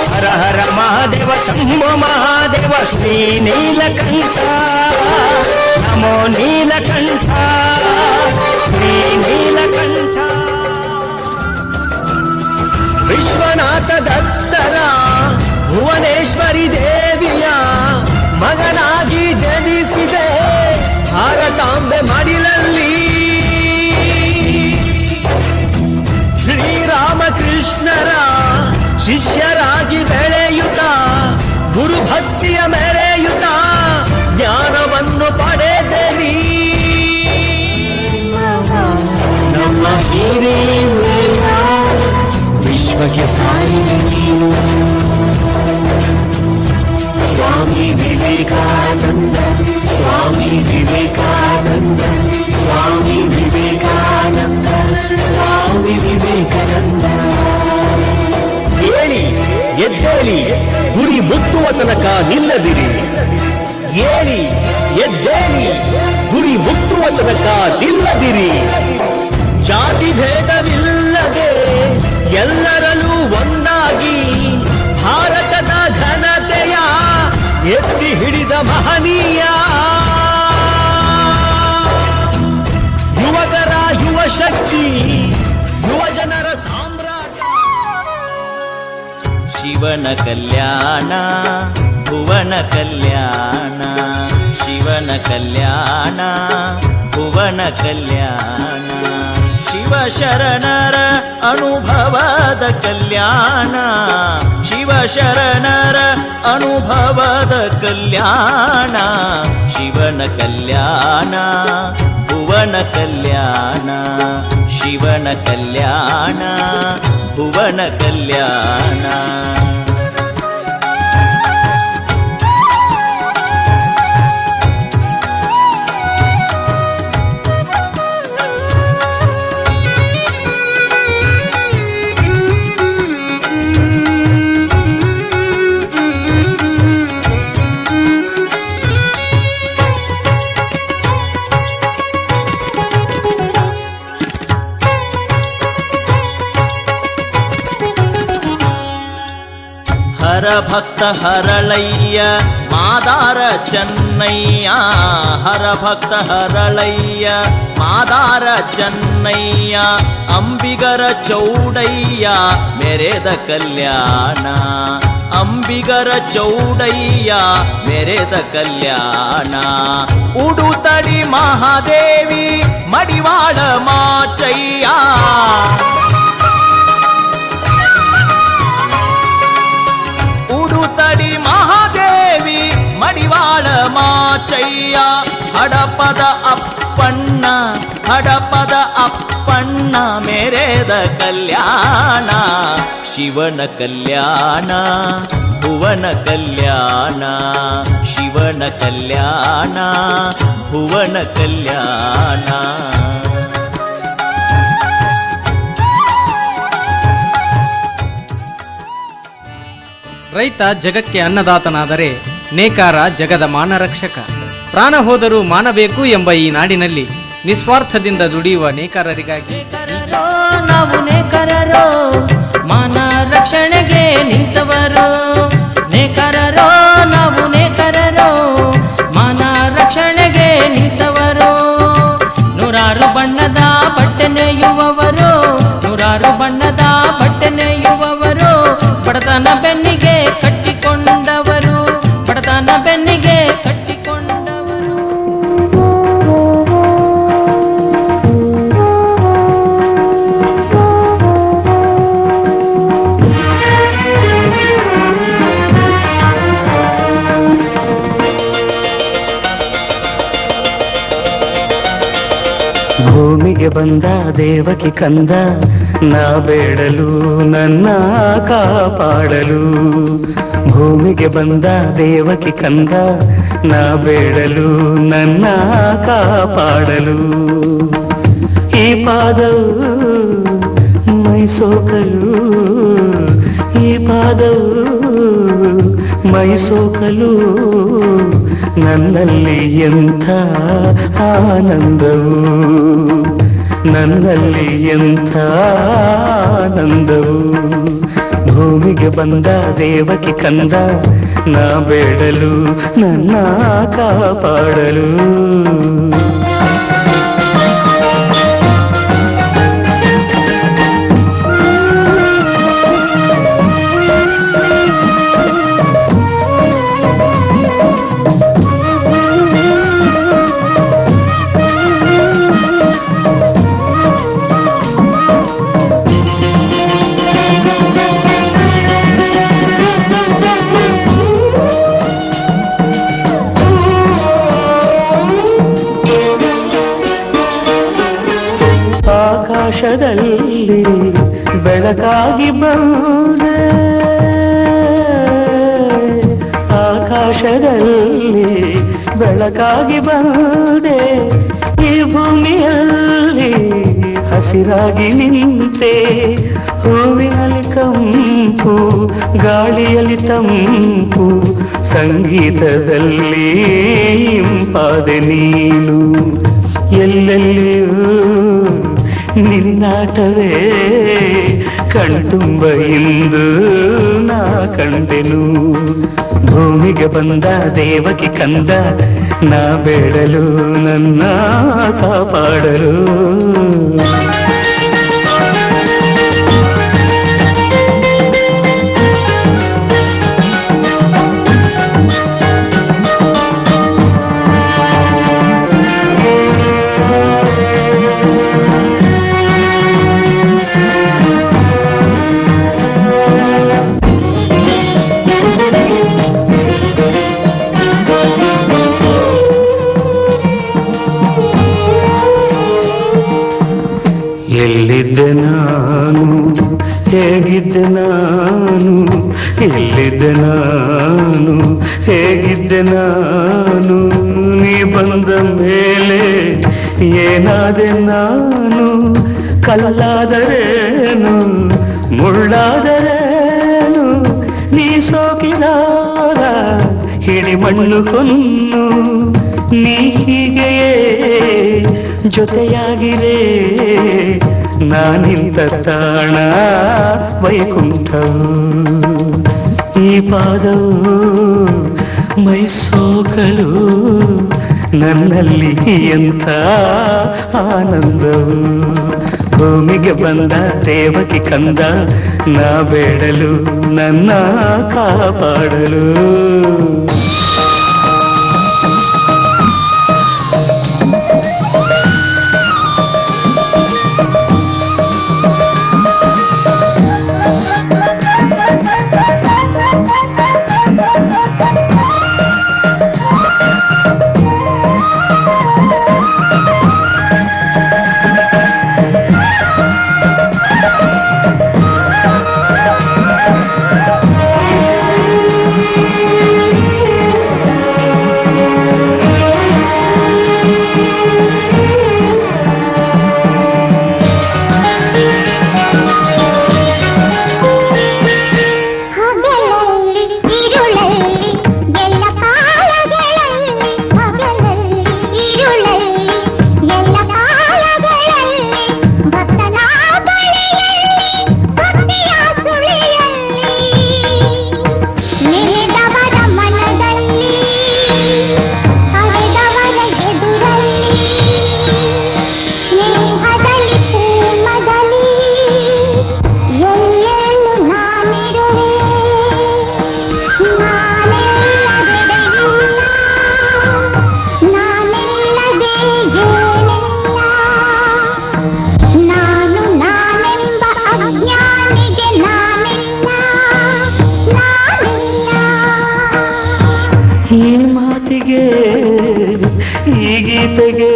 ಹರ ಹರ ಮಹಾದೇವ ಶಂಭೋ ಮಹಾದೇವ ಶ್ರೀ ನೀಲಕಂಠ ನಮೋ ನೀಲಕಂಠ ಶ್ರೀ ನೀಲಕಂಠ ವಿಶ್ವನಾಥ ದತ್ತರ ಭುವನೇಶ್ವರಿ ದೇವಿಯ ಮಗನಾಗಿ ಜನಿಸಿದೆ ಭಾರತಾಂಬೆ ಮಡಿಲಲ್ಲಿ ಶ್ರೀರಾಮಕೃಷ್ಣರ ಶಿಷ್ಯರಾಗಿ ಬೆಳೆಯುತ್ತ ಗುರುಭಕ್ತಿಯ ಮೆರೆಯುತ್ತ ಜ್ಞಾನವನ್ನು ಪಡೆದರಿ ನಮ್ಮ ಹಿರಿಯ ವಿಶ್ವಕ್ಕೆ ಸಾರಿದೆ ನೀನು ಸ್ವಾಮಿ ವಿವೇಕಾನಂದ ಸ್ವಾಮಿ ವಿವೇಕಾನಂದ ಸ್ವಾಮಿ ವಿವೇಕಾನಂದ ಸ್ವಾಮಿ ವಿವೇಕಾನಂದ ಹೇಳಿ ಎದ್ದೇಳಿ ಗುರಿ ಮುಟ್ಟುವ ತನಕ ನಿಲ್ಲದಿರಿ ಹೇಳಿ ಎದ್ದೇಳಿ ಗುರಿ ಮುಟ್ಟುವ ತನಕ ನಿಲ್ಲದಿರಿ ಜಾತಿ ಭೇದವಿಲ್ಲದೆ ಎಲ್ಲರಲ್ಲೂ ಒಂದಾಗಿ ಭಾರತದ ಘನತೆಯ ಎತ್ತಿ ಹಿಡಿದ ಮಹನೀಯ ಯುವಕರ ಯುವ ಶಕ್ತಿ ಯುವ ಜನರ ಸಾಮ್ರಾಜ್ಯ ಶಿವನ ಕಲ್ಯಾಣ ಭುವನ ಕಲ್ಯಾಣ ಶಿವನ ಕಲ್ಯಾಣ ಭುವನ ಕಲ್ಯಾಣ ಶಿವಶರಣರ ಅನುಭವದ ಕಲ್ಯಾಣ ಶಿವಶರಣರ ಅನುಭವದ ಕಲ್ಯಾಣ ಶಿವನ ಕಲ್ಯಾಣ ಭುವನ ಕಲ್ಯಾಣ ಶಿವನ ಕಲ್ಯಾಣ ಭುವನ ಕಲ್ಯಾಣ ಹರ ಭಕ್ತ ಹರಳಯ್ಯ ಮಾದಾರ ಚೆನ್ನಯ್ಯ ಹರ ಭಕ್ತ ಹರಳಯ್ಯ ಮಾದಾರ ಚೆನ್ನಯ್ಯ ಅಂಬಿಗರ ಚೌಡಯ್ಯ ಮೆರೆದ ಕಲ್ಯಾಣ ಅಂಬಿಗರ ಚೌಡಯ್ಯ ಮೆರೆದ ಕಲ್ಯಾಣ ಉಡುತಡಿ ಮಹಾದೇವಿ ಮಡಿವಾಳ ಮಾಚಯ್ಯ ಉಡುತಡಿ ಮಹಾದೇವಿ ಮಡಿವಾಳ ಮಾಚಯ್ಯ ಹಡಪದ ಅಪ್ಪಣ್ಣ ಹಡಪದ ಅಪ್ಪಣ್ಣ ಮೆರೆದ ಕಲ್ಯಾಣ ಶಿವನ ಕಲ್ಯಾಣ ಭುವನ ಕಲ್ಯಾಣ ಶಿವನ ಕಲ್ಯಾಣ ಭುವನ ಕಲ್ಯಾಣ ರೈತ ಜಗಕ್ಕೆ ಅನ್ನದಾತನಾದರೆ ನೇಕಾರ ಜಗದ ಮಾನರಕ್ಷಕ. ಪ್ರಾಣ ಹೋದರೂ ಮಾನಬೇಕು ಎಂಬ ಈ ನಾಡಿನಲ್ಲಿ ನಿಸ್ವಾರ್ಥದಿಂದ ದುಡಿಯುವ ನೇಕಾರರಿಗಾಗಿ ನಾವು ನೇಕಾರರೋ ಮಾನ ರಕ್ಷಣೆಗೆ ನಿಂತವರು ನೇಕಾರರೋ ನಾವು ನೇಕಾರರೋ ಮಾನ ರಕ್ಷಣೆಗೆ ನಿಂತವರು ನೂರಾರು ಬಣ್ಣದ ಬಟ್ಟೆ ನೇಯುವವರು ನೂರಾರು ಬಣ್ಣದ ಬಟ್ಟೆ ನೇಯುವವರು ಬಡತನ ಬೆನ್ನಿಗೆ ಕಟ್ಟಿಕೊಂಡವರು ಬಡತನ ಬೆನ್ನಿಗೆ ಕಟ್ಟಿಕೊಂಡವರು ಭೂಮಿಗೆ ಬಂದ ದೇವಕಿ ಕಂದ ನಾ ಬೇಡಲು ನನ್ನ ಕಾಪಾಡಲು ಭೂಮಿಗೆ ಬಂದ ದೇವಕಿ ಕಂದ ನಾ ಬೇಡಲು ನನ್ನ ಕಾಪಾಡಲು ಈ ಪಾದವು ಮೈಸೋಕಲು ಈ ಪಾದ ಪಾದವು ಮೈಸೋಕಲು ನನ್ನಲ್ಲಿ ಎಂಥ ಆನಂದವು ನನ್ನಲ್ಲಿ ಎಂಥ ಆನಂದವು ಭೂಮಿಗೆ ಬಂದ ದೇವಕಿ ಕಂದ ನಾ ಬೇಡಲು ನನ್ನ ಕಾಪಾಡಲು ಆಕಾಶದಲ್ಲಿ ಬೆಳಕಾಗಿ ಬಂದೆ ಆಕಾಶದಲ್ಲಿ ಬೆಳಕಾಗಿ ಬಂದೆ ಈ ಭೂಮಿಯಲ್ಲಿ ಹಸಿರಾಗಿ ನಿಂತೆ ಹೂವಿನಲ್ಲಿ ಕಂಪು ಗಾಳಿಯಲ್ಲಿ ತಂಪು ಸಂಗೀತದಲ್ಲಿ ಇಂಪಾದೆ ನೀನು ಎಲ್ಲೆಲ್ಲಿಯೂ ನಿನ್ನಾಟವೇ ಕಣ್ತುಂಬ ಇಂದು ನಾ ಕಂಡೆನು ಭೂಮಿಗೆ ಬಂದ ದೇವಕಿ ಕಂದ ನಾ ಬೇಡಲು ನನ್ನ ಕಾಪಾಡಲು ಎಲ್ಲಿದ್ದೆ ನಾನು ಹೇಗಿದ್ದೆ ನಾನು ಎಲ್ಲಿದ್ದೆ ನಾನು ಹೇಗಿದ್ದೆ ನಾನು ನೀ ಬಂದ ಮೇಲೆ ಏನಾದೆ ನಾನು ಕಲ್ಲಾದರೇನು ಮುಳ್ಳಾದರೇನು ನೀ ಸೋಕಿದಾಗ ಹಿಡಿ ಮಣ್ಣು ಕೊನ್ನು ನೀ ಹೀಗೆಯೇ ಜೊತೆಯಾಗಿರೇ ನಾನಿಂತ ತಾಣ ವೈಕುಂಠವು ಈ ಪಾದವು ಮೈಸೋಕಲು ನನ್ನಲ್ಲಿ ಎಂಥ ಆನಂದವು ಭೂಮಿಗೆ ಬಂದ ದೇವಕಿ ಕಂದ ನಾ ಬೇಡಲು ನನ್ನ ಕಾಪಾಡಲು ಈ ಗೀತೆಗೆ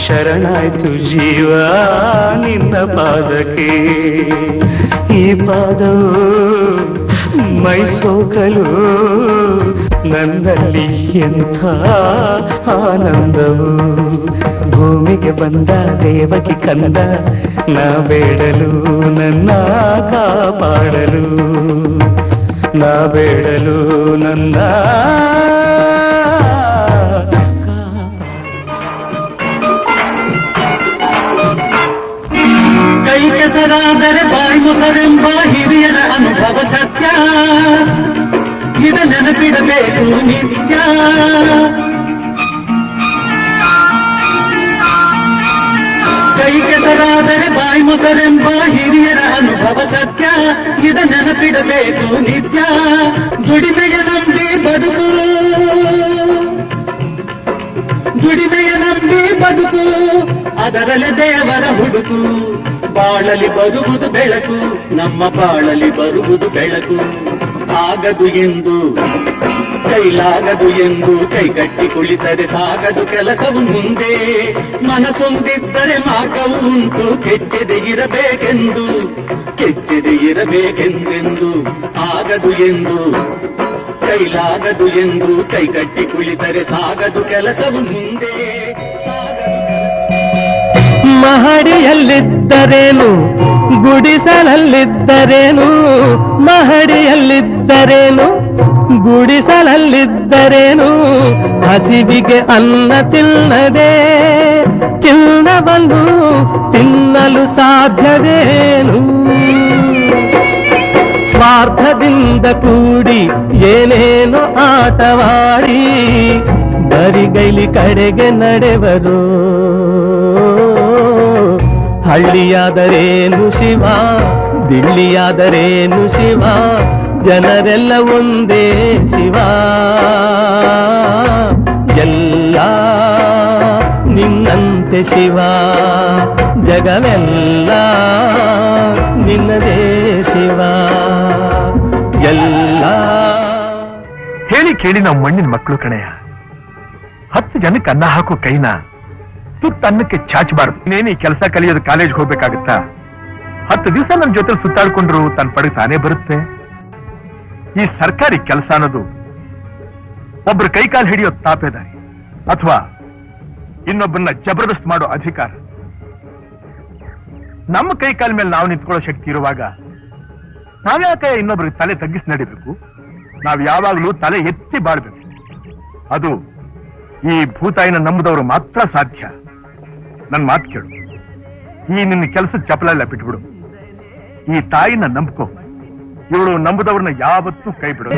ಶರಣಾಯ್ತು ಜೀವ ನಿನ್ನ ಪಾದಕ್ಕೆ ಈ ಪಾದವು ಮೈಸೋಕಲು ನನ್ನಲ್ಲಿ ಎಂಥ ಆನಂದವು ಭೂಮಿಗೆ ಬಂದ ದೇವಕಿ ಕಂದ ನಾ ಬೇಡಲು ನನ್ನ ಕಾಪಾಡಲು ನಾ ಬೇಡಲು ನನ್ನ ಕೈ ಕೆಸರಾದರೆ ಬಾಯಿ ಮೊಸರೆಂಬ ಹಿರಿಯರ ಅನುಭವ ಸತ್ಯ ಇದ ನೆನಪಿಡಬೇಕು ನಿತ್ಯ ಕೈ ಕೆಸರಾದರೆ ಬಾಯಿ ಮೊಸರೆಂಬ ಹಿರಿಯರ ಅನುಭವ ಸತ್ಯ ಇದ ನೆನಪಿಡಬೇಕು ನಿತ್ಯ ದುಡಿಮೆಯ ನಂಬಿ ಬದುಕು ದುಡಿಮೆಯ ನಂಬಿ ಬದುಕು ಅದರಲ್ಲಿ ದೇವರ ಹುಡುಕು ಬಾಳಲಿ ಬರುವುದು ಬೆಳಕು ನಮ್ಮ ಬಾಳಲಿ ಬರುವುದು ಬೆಳಕು ಆಗದು ಎಂದು ಕೈಲಾಗದು ಎಂದು ಕೈಗಟ್ಟಿ ಕುಳಿತರೆ ಸಾಗದು ಕೆಲಸವು ಮುಂದೆ ಮನಸೊಂದಿದ್ದರೆ ಮಾರ್ಗವು ಉಂಟು ಕೆಚ್ಚದೆ ಇರಬೇಕೆಂದೆಂದು ಆಗದು ಎಂದು ಕೈಲಾಗದು ಎಂದು ಕೈಗಟ್ಟಿ ಕುಳಿತರೆ ಸಾಗದು ಕೆಲಸವು ಮುಂದೆ ಮಹಡಿಯಲ್ಲಿದ್ದರೇನು ಗುಡಿಸಲಲ್ಲಿದ್ದರೇನು ಮಹಡಿಯಲ್ಲಿದ್ದರೇನು ಗುಡಿಸಲಲ್ಲಿದ್ದರೇನು ಹಸಿವಿಗೆ ಅನ್ನ ತಿನ್ನದೆ ಚಿನ್ನವನ್ನು ತಿನ್ನಲು ಸಾಧ್ಯವೇನು ಸ್ವಾರ್ಥದಿಂದ ಕೂಡಿ ಏನೇನೋ ಆಟವಾಡಿ ಬರಿಗೈಲಿ ಕಡೆಗೆ ನಡೆವರು ಹಳ್ಳಿಯಾದರೇನು ಶಿವ ದಿಳ್ಳಿಯಾದರೇನು ಶಿವ ಜನರೆಲ್ಲ ಒಂದೇ ಶಿವ ಎಲ್ಲ ನಿನ್ನಂತೆ ಶಿವ ಜಗವೆಲ್ಲ ನಿನ್ನದೇ ಶಿವ ಎಲ್ಲ ಹೇಳಿ ಕೇಳಿ ನಾವು ಮಣ್ಣಿನ ಮಕ್ಕಳು ಕಣೆಯ 10 ಜನಕ್ಕೆ ಅನ್ನ ಹಾಕೋ ಕೈನ ತುತ್ತನ್ನಕ್ಕೆ ಚಾಚಬಾರದು. ನೀನು ಈ ಕೆಲಸ ಕಲಿಯೋದು ಕಾಲೇಜ್ಗೆ ಹೋಗ್ಬೇಕಾಗತ್ತಾ? 10 ದಿವಸ ನನ್ನ ಜೊತೆ ಸುತ್ತಾಡ್ಕೊಂಡ್ರು ತನ್ನ ಪಡೆಗೆ ತಾನೇ ಬರುತ್ತೆ. ಈ ಸರ್ಕಾರಿ ಕೆಲಸ ಅನ್ನೋದು ಒಬ್ರು ಕೈಕಾಲು ಹಿಡಿಯೋ ತಾಪೇದಾರಿ ಅಥವಾ ಇನ್ನೊಬ್ಬರನ್ನ ಜಬರ್ದಸ್ತ್ ಮಾಡೋ ಅಧಿಕಾರ. ನಮ್ಮ ಕೈಕಾಲ ಮೇಲೆ ನಾವು ನಿಂತ್ಕೊಳ್ಳೋ ಶಕ್ತಿ ಇರುವಾಗ ನಾವ್ಯಾಕೆ ಇನ್ನೊಬ್ರಿಗೆ ತಲೆ ತಗ್ಗಿಸಿ ನಡಿಬೇಕು? ನಾವ್ ಯಾವಾಗ್ಲೂ ತಲೆ ಎತ್ತಿ ಬಾಳ್ಬೇಕು. ಅದು ಈ ಭೂತಾಯಿನ ನಂಬುದವರು ಮಾತ್ರ ಸಾಧ್ಯ. ನನ್ ಮಾತು ಕೇಳು, ಈ ನಿನ್ನ ಕೆಲಸದ ಚಪಲೆಲ್ಲ ಬಿಟ್ಬಿಡು. ಈ ತಾಯಿನ ನಂಬ್ಕೋ. ಇವಳು ನಂಬುದವ್ರನ್ನ ಯಾವತ್ತೂ ಕೈ ಬಿಡು.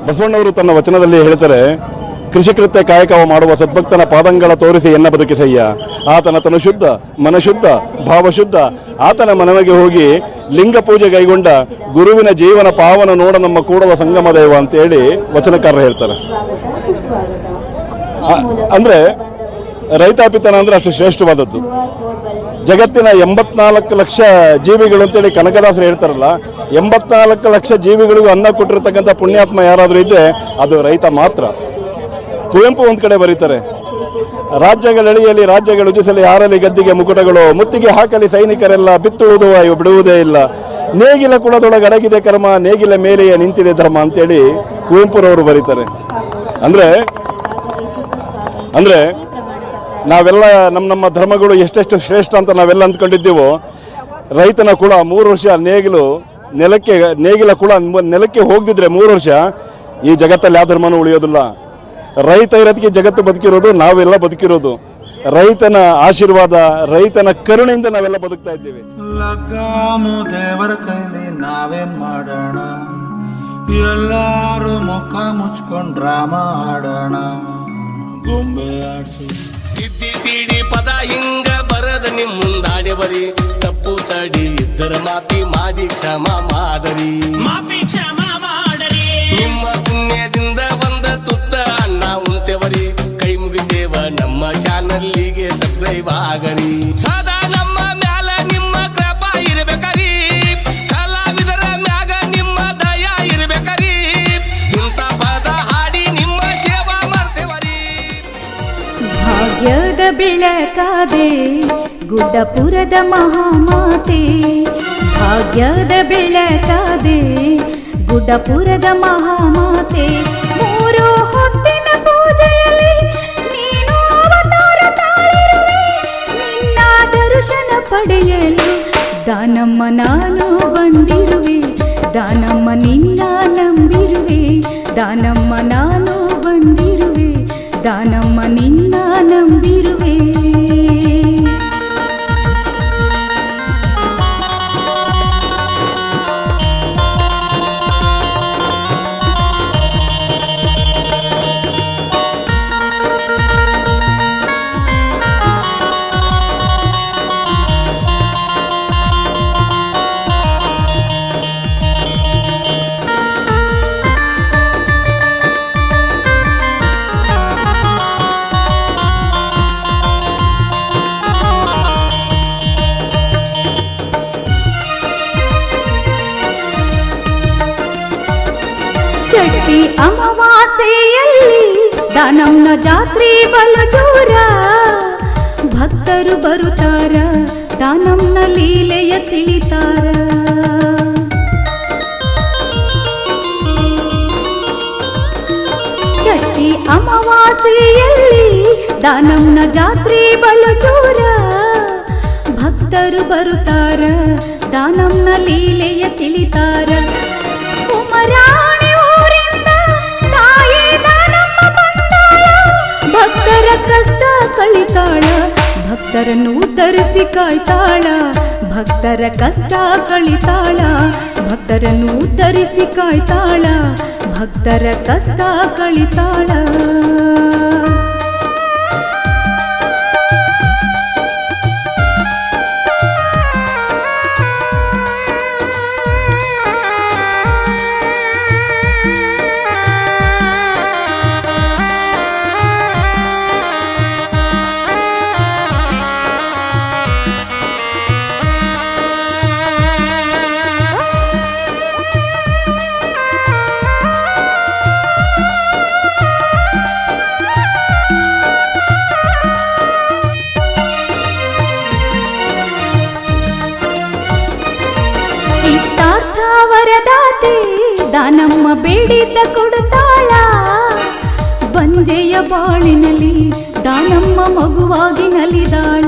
ಬಸವಣ್ಣವರು ತನ್ನ ವಚನದಲ್ಲಿ ಹೇಳ್ತಾರೆ, ಕೃಷಿಕೃತ್ಯ ಕಾಯಕವ ಮಾಡುವ ಸದ್ಭಕ್ತನ ಪಾದಂಗಳ ತೋರಿಸಿ ಎನ್ನ ಬದುಕಿಸಯ್ಯ. ಆತನ ತನು ಶುದ್ಧ, ಮನಶುದ್ಧ, ಭಾವಶುದ್ಧ. ಆತನ ಮನವಿಗೆ ಹೋಗಿ ಲಿಂಗ ಪೂಜೆ ಕೈಗೊಂಡ ಗುರುವಿನ ಜೀವನ ಪಾವನ ನೋಡ ನಮ್ಮ ಕೂಡಲ ಸಂಗಮ ದೇವ ಅಂತೇಳಿ ವಚನಕಾರರು ಹೇಳ್ತಾರೆ. ಅಂದ್ರೆ ರೈತಾಪಿತನ ಅಂದ್ರೆ ಅಷ್ಟು ಶ್ರೇಷ್ಠವಾದದ್ದು. ಜಗತ್ತಿನ 84 ಲಕ್ಷ ಜೀವಿಗಳು ಅಂತೇಳಿ ಕನಕದಾಸರು ಹೇಳ್ತಾರಲ್ಲ, 84 ಲಕ್ಷ ಜೀವಿಗಳಿಗೂ ಅನ್ನ ಕೊಟ್ಟಿರ್ತಕ್ಕಂಥ ಪುಣ್ಯಾತ್ಮ ಯಾರಾದ್ರೂ ಇದ್ರೆ ಅದು ರೈತ ಮಾತ್ರ. ಕುವೆಂಪು ಒಂದ್ ಕಡೆ ಬರೀತಾರೆ, ರಾಜ್ಯಗಳೆಳೆಯಲಿ ರಾಜ್ಯಗಳು ಉಜಿಸಲಿ ಯಾರಲಿ ಗದ್ದಿಗೆ ಮುಕುಟಗಳು, ಮುತ್ತಿಗೆ ಹಾಕಲಿ ಸೈನಿಕರೆಲ್ಲ ಬಿತ್ತುವುದು ಇವು ಬಿಡುವುದೇ ಇಲ್ಲ, ನೇಗಿಲ ಕುಳದೊಳಗೆ ಅಡಗಿದೆ ಕರ್ಮ, ನೇಗಿಲ ಮೇಲೆಯೇ ನಿಂತಿದೆ ಧರ್ಮ ಅಂತೇಳಿ ಕುವೆಂಪುರವರು ಬರೀತಾರೆ. ಅಂದ್ರೆ ನಾವೆಲ್ಲ ನಮ್ಮ ಧರ್ಮಗಳು ಎಷ್ಟೆಷ್ಟು ಶ್ರೇಷ್ಠ ಅಂತ ನಾವೆಲ್ಲ ಅಂದ್ಕೊಂಡಿದ್ದೀವೋ, ರೈತನ ಕುಳ 3 ವರ್ಷ ನೇಗಿಲ ಕುಳ ನೆಲಕ್ಕೆ ಹೋಗದಿದ್ರೆ 3 ವರ್ಷ ಈ ಜಗತ್ತಲ್ಲಿ ಯಾವ ಧರ್ಮನೂ ಉಳಿಯೋದಿಲ್ಲ. ರೈತ ಇರೋದಕ್ಕೆ ಜಗತ್ತು ಬದುಕಿರೋದು, ನಾವೆಲ್ಲ ಬದುಕಿರೋದು. ರೈತನ ಆಶೀರ್ವಾದ, ರೈತನ ಕರುಣೆಯಿಂದ ನಾವೆಲ್ಲ ಬದುಕ್ತಾ ಇದ್ದೀವಿ. ಲಗಾಮು ದೇವರ ಕೈಲಿ ನಾವೇನ್ ಮಾಡೋಣ, ಎಲ್ಲಾರು ಮುಖ ಮುಚ್ಕೊಂಡ್ ಡ್ರಾಮ ಆಡೋಣ, ಗೊಂಬೆ ಆಡ್ಸು ತಿದ್ದಿ ತೀಡಿ ಪದ ಹಿಂಗ ಬರದ ನಿಮ್ ಮುಂದಾಡಿ ಬರಿ, ತಪ್ಪು ತಡಿ ಇದ್ದರ ಮಾಪಿ ಮಾಡಿ ಕ್ಷಮ ಮಾಡರಿ, ನಿಮ್ಮ ಪುಣ್ಯದಿಂದ ಬಂದ ತುತ್ತ ಅನ್ನ ಉಂತೆವರಿ, ಕೈ ಮುಗಿತೇವ ನಮ್ಮ ಚಾನಲ್ಲಿಗೆ ಸಬ್ಸ್ಕ್ರೈಬ್ ಆಗರಿ. ಸದಾ ನಮ್ಮ ಮ್ಯಾಲ ನಿಮ್ಮ ಕೃಪಾ ಇರ್ಬೇಕರಿ, ಕಲಾವಿದರ ಮ್ಯಾಗ ನಿಮ್ಮ ದಯ ಇರ್ಬೇಕರಿ, ಇಂಥ ಪದ ಹಾಡಿ ನಿಮ್ಮ ಸೇವಾ ಮಾಡ್ತೇವರಿ. ಭಾಗ್ಯದ ಬೆಳಕಾದೆ ಗುಡ್ಡಪುರದ ಮಹಾಮಾತೆ ಭಾಗ್ಯದ ಬೆಳಕಾದೆ ಗುಡ್ಡಪುರದ ಮಹಾಮಾತೆ ಮೂರು ಹೊತ್ತಿನ ಪೂಜೆಯಲ್ಲಿ ನೀನು ಅವತಾರ ತಾಳಿರುವೆ ನಿನ್ನ ದರ್ಶನ ಪಡೆಯಲು ದಾನಮ್ಮ ನಾನು ಬಂದಿರುವೆ ದಾನಮ್ಮ ನಿನ್ನ ನಂಬಿರುವೆ ದಾನಮ್ಮ ನಾನು ಬಂದಿರುವೆ ದಾನಮ್ಮ ನಿನ್ನ ನಂಬಿರುವೆ ಚಟ್ಟಿ ಅಮಾವಾಸ್ಯೆಯಲ್ಲಿ ದಾನಮ್ಮನ ಜಾತ್ರೆ ಬಲು ದೂರ ಭಕ್ತರು ಬರುತ್ತಾರ ದಾನಮ್ಮನ ಲೀಲೆಯ ತಿಳಿತಾರ ಚಟ್ಟಿ ಅಮಾವಾಸ್ಯೆಯಲ್ಲಿ ದಾನಮ್ಮನ ಜಾತ್ರೆ ಬಲು ದೂರ ಭಕ್ತರು ಬರುತ್ತಾರ ದಾನಮ್ಮನ ಲೀಲೆಯ ತಿಳಿತಾರ ಕುಮರಾಣಿ ಊರಿಂದ ತಾಯಿ ದಾನಮ್ಮ ಬಂದಾಳ ಭಕ್ತರ ಕಷ್ಟ ಕಳಿತಾಳ ಭಕ್ತರನ್ನು ಉದ್ಧರಿಸಿ ಕಾಯ್ತಾಳ ಭಕ್ತರ ಕಷ್ಟ ಕಳಿತಾಳ ಭಕ್ತರನ್ನು ಉದ್ಧರಿಸಿ ಕಾಯ್ತಾಳ ಭಕ್ತರ ಕಷ್ಟ ಕಳಿತಾಳ ವರದಾತೆ ದಾನಮ್ಮ ಬೇಡಿದ್ದ ಕೊಡುತ್ತಾಳ ಬಂಜೆಯ ಬಾಳಿನಲ್ಲಿ ದಾನಮ್ಮ ಮಗುವಾಗಿ ನಲಿದಾಳ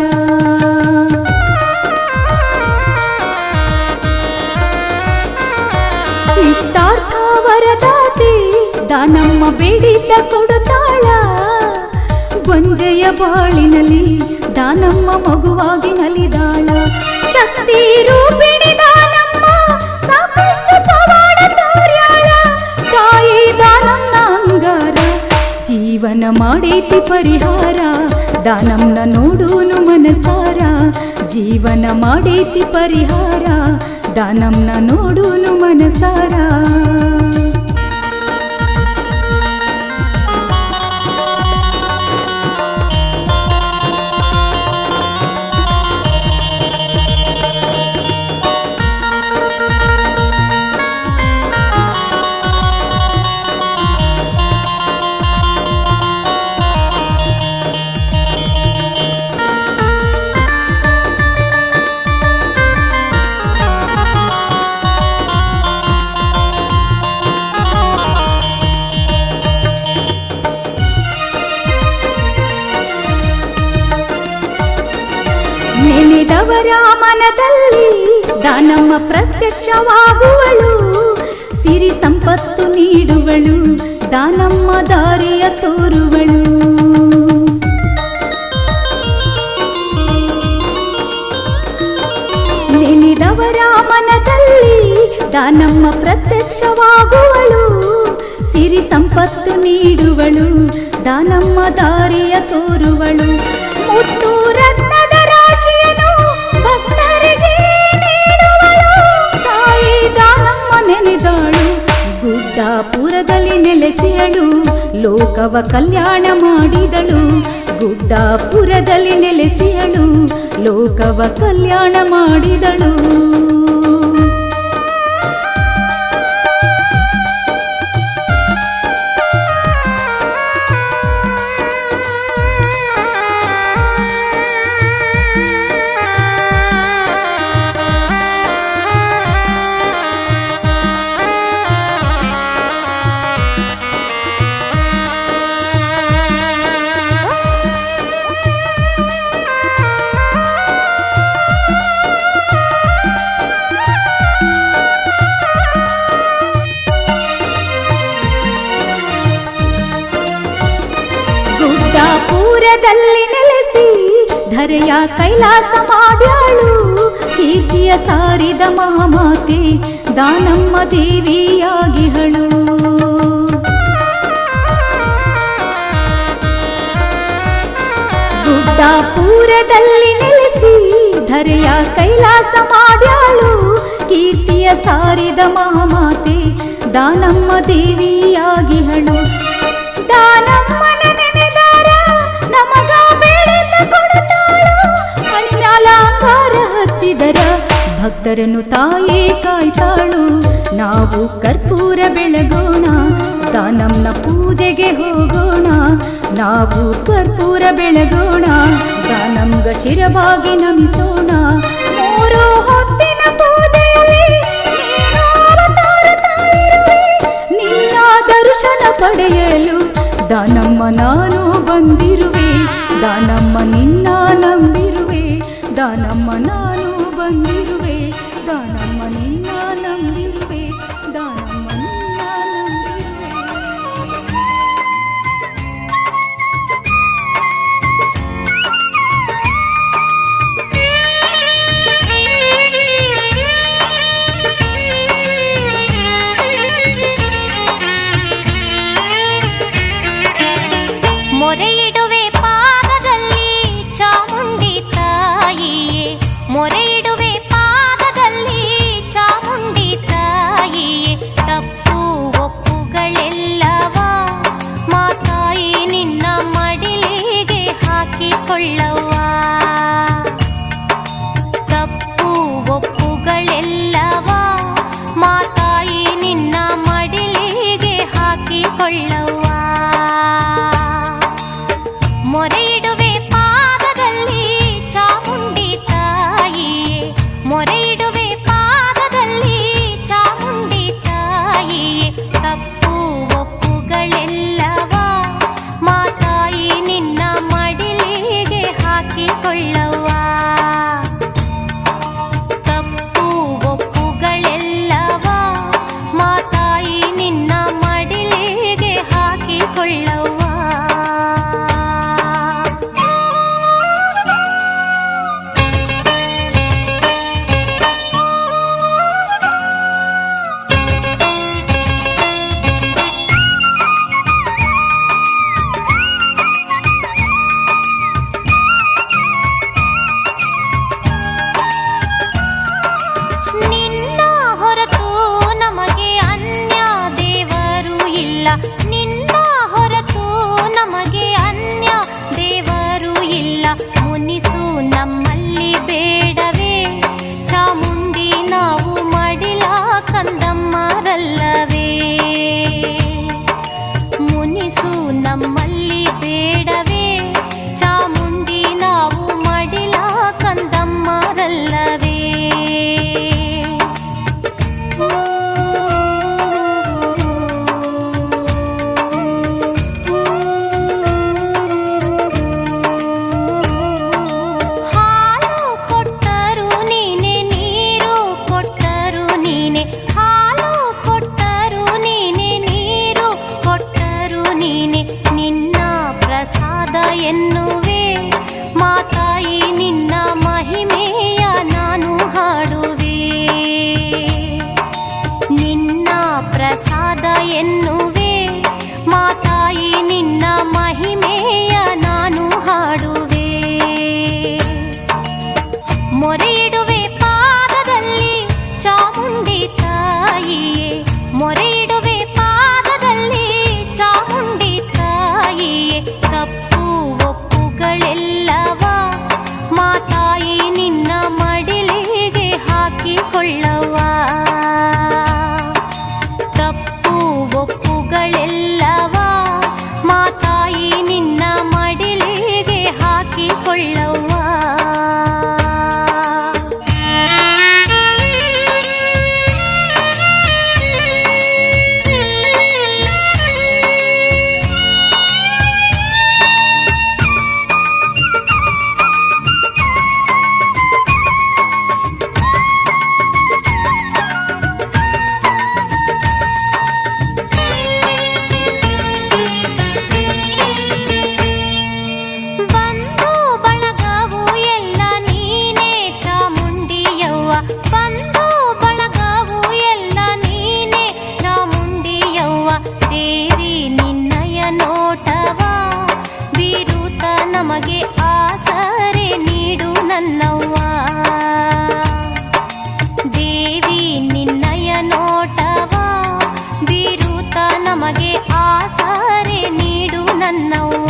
ಇಷ್ಟಾರ್ಥ ವರದಾತೆ ದಾನಮ್ಮ ಬೇಡಿದ್ದ ಕೊಡುತ್ತಾಳ ಬಂಜೆಯ ಬಾಳಿನಲ್ಲಿ ದಾನಮ್ಮ ಮಗುವಾಗಿ ನಲಿದಾಳ ಶಕ್ತಿ ರೂಪಿಣಿ ದಾನಮ್ಮ ಸಾಕಷ್ಟು ಪವಾಡ ತೋರ್ಯಾಳ ತಾಯಿ ದಾನಮ್ಮನ ಅಂಗಾರ ಜೀವನ ಮಾಡೈತಿ ಪರಿಹಾರ ದಾನಮ್ಮನ ನೋಡೂನು ಮನಸಾರ ಜೀವನ ಮಾಡೈತಿ ಪರಿಹಾರ ದಾನಮ್ಮನ ನೋಡೂನು ಮನಸಾರ ನೆನೆದವರ ಮನದಲ್ಲಿ ದಾನಮ್ಮ ಪ್ರತ್ಯಕ್ಷವಾಗುವಳು ಸಿರಿ ಸಂಪತ್ತು ನೀಡುವಳು ದಾನಮ್ಮ ದಾರಿಯ ತೋರುವಳು ನೆನೆದವರ ಮನದಲ್ಲಿ ದಾನಮ್ಮ ಪ್ರತ್ಯಕ್ಷವಾಗುವಳು ಸಿರಿ ಸಂಪತ್ತು ನೀಡುವಳು ದಾನಮ್ಮ ದಾರಿಯ ತೋರುವಳು ಮುತ್ತು ರತ್ನದ ರಾಶಿಯನ್ನು ಭಕ್ತರಿಗೆ ನೀಡುವಳು ತಾಯಿ ದಾನಮ್ಮ ನೆನೆದಾಳು ಗುಡ್ಡಾಪುರದಲ್ಲಿ ನೆಲೆಸಿಯಳು ಲೋಕವ ಕಲ್ಯಾಣ ಮಾಡಿದಳು ಗುಡ್ಡಾಪುರದಲ್ಲಿ ನೆಲೆಸಿಯಳು ಲೋಕವ ಕಲ್ಯಾಣ ಮಾಡಿದಳು ಪೂರದಲ್ಲಿ ನೆಲೆಸಿ ಧರೆಯ ಕೈಲಾಸ ಮಾಡ್ಯಾಳು ಕೀರ್ತಿಯ ಸಾರಿದ ಮಹಾಮಾತೆ ದಾನಮ್ಮ ದೇವಿಯಾಗಿಹಳು ಗುಡ್ಡಾಪುರದಲ್ಲಿ ನೆಲೆಸಿ ಧರೆಯ ಕೈಲಾಸ ಮಾಡ್ಯಾಳು ಕೀರ್ತಿಯ ಸಾರಿದ ಮಹಾಮಾತೆ ದಾನಮ್ಮ ದೇವಿಯಾಗಿಹಳು ದಾನಮ್ಮನ ನೆನೆದಾರ ನಮಗ ಬೇಡಿದ್ದ ಕೊಡುತ್ತಾಳು ಮಣಿಮ್ಯಾಲ ಅಂಗಾರ ಹಚ್ಚಿದರ ಭಕ್ತರನ್ನು ತಾಯೇ ಕಾಯ್ತಾಳು ನಾವು ಕರ್ಪೂರ ಬೆಳಗೋಣ ದಾನಮ್ಮನ ಪೂಜೆಗೆ ಹೋಗೋಣ ನಾವು ಕರ್ಪೂರ ಬೆಳಗೋಣ ದಾನಮ್ಗ ಶಿರವಾಗಿ ನಮಿಸೋಣ ಮೂರು ಹೊತ್ತಿನ ಪೂಜೆಯಲ್ಲಿ ನೀನು ಅವತಾರ ತಾಳಿರುವೆ ನಿನ್ನ ದರ್ಶನ ಪಡೆಯಲು ದಾನಮ್ಮ ನಾನು ಬಂದಿರುವೆ ದಾನಮ್ಮ ನಿನ್ನ ನಂಬಿರುವೆ ದಾನಮ್ಮ ನಾನು ಬಂದಿರುವೆ ದಾನಮ್ಮ ನಿನ್ನ ನಂಬಿರುವೆ ದಾನಮ್ಮ ನಿನ್ನ ನಂಬಿರುವೆ ಮೊರೆಯಿಡುವೆ ಪಾದದಲ್ಲಿ ಚಾಮುಂಡಿ ತಾಯಿಯೇ ಮೊರೆಯಿಡುವೆ ಪಾದದಲ್ಲಿ ಚಾಮುಂಡಿ ತಾಯಿಯೇ ತಪ್ಪು ಒಪ್ಪುಗಳೆಲ್ಲವ ಮಾತಾಯಿ ನಿನ್ನ ಮಡಿಲಿಗೆ ಹಾಕಿಕೊಳ್ಳವ್ವ ತಪ್ಪು ಒಪ್ಪುಗಳೆಲ್ಲವ ಮಾತಾಯಿ ನಿನ್ನ ಮಡಿಲಿಗೆ ಹಾಕಿಕೊಳ್ಳವ್ವ ಮೊರೆಯಿಡುವೆ ಪಾದದಲ್ಲಿ ಚಾಮುಂಡಿ ತಾಯಿಯೇ ಮೊರೆಯಿಡುವೆ ಪಾದದಲ್ಲಿ ಚಾಮುಂಡಿ ತಾಯಿಯೇ ತಪ್ಪು ಒಪ್ಪುಗಳೆಲ್ಲವ ಮಾತಾಯಿ ನಿನ್ನ ಮಡಿಲಿಗೆ ಹಾಕಿಕೊಳ್ಳವ್ವ ತಪ್ಪು ಒಪ್ಪುಗಳೆಲ್ಲವ ಮಾತಾಯಿ ನಿನ್ನ ಮಡಿಲಿಗೆ ಹಾಕಿಕೊಳ್ಳವ್ವ ನಿನ್ನ ಹೊರತು ನಮಗೆ ಅನ್ಯ ದೇವರು ಇಲ್ಲ ನಿನ್ನ ಹೊರತು ನಮಗೆ ಅನ್ಯ ದೇವರು ಇಲ್ಲ ಮುನಿಸು ನಮ್ಮಲ್ಲಿ ಬೇಡವೇ ಚಾಮುಂಡಿ ನಾವು ಮಡಿಲ ಕಂದಮ್ಮರಲ್ಲವೇ ಮುನಿಸು ನಮ್ಮಲ್ಲಿ ಬೇಡವೇ ಚಾಮುಂಡಿ ನಾವು ಮಡಿಲ ಕಂದಮ್ಮರಲ್ಲವೇ ಹಾಲು ಕೊಟ್ಟರು ನೀನೆ ನೀರು ಕೊಟ್ಟರು ನೀನೆ ಹಾಲು ಕೊಟ್ಟರು ನೀನೆ ನೀರು ಕೊಟ್ಟರು ನೀನೆ ನಿನ್ನ ಪ್ರಸಾದ ಎನ್ನುವೆ ಮಾತಾಯಿ ನಿನ್ನ ಮಹಿಮೆಯ ನಾನು ಹಾಡುವೆ ನಿನ್ನ ಪ್ರಸಾದ ಎನ್ನುವೆ ಮಾತಾಯಿ ನಿನ್ನ ಮಹಿಮೆಯ ನಾನು ಹಾಡುವೆ ಮೊರೆಯಿಡುವೆ ಪಾದದಲ್ಲಿ ಚಾಮುಂಡಿ ತಾಯಿಯೇ ಮೊರೆಯಿಡುವೆ ಪಾದದಲ್ಲಿ ಚಾಮುಂಡಿ ತಾಯಿಯೇ ತಪ್ಪು ಒಪ್ಪುಗಳೆಲ್ಲವ ಮಾತಾಯಿ ನಿನ್ನ ಮಡಿಲಿಗೆ ಹಾಕಿಕೊಳ್ಳವ್ವ ತಪ್ಪು ಒಪ್ಪು ನಮಗೆ ಆಸರೆ ನೀಡು ನನ್ನವ್ವ.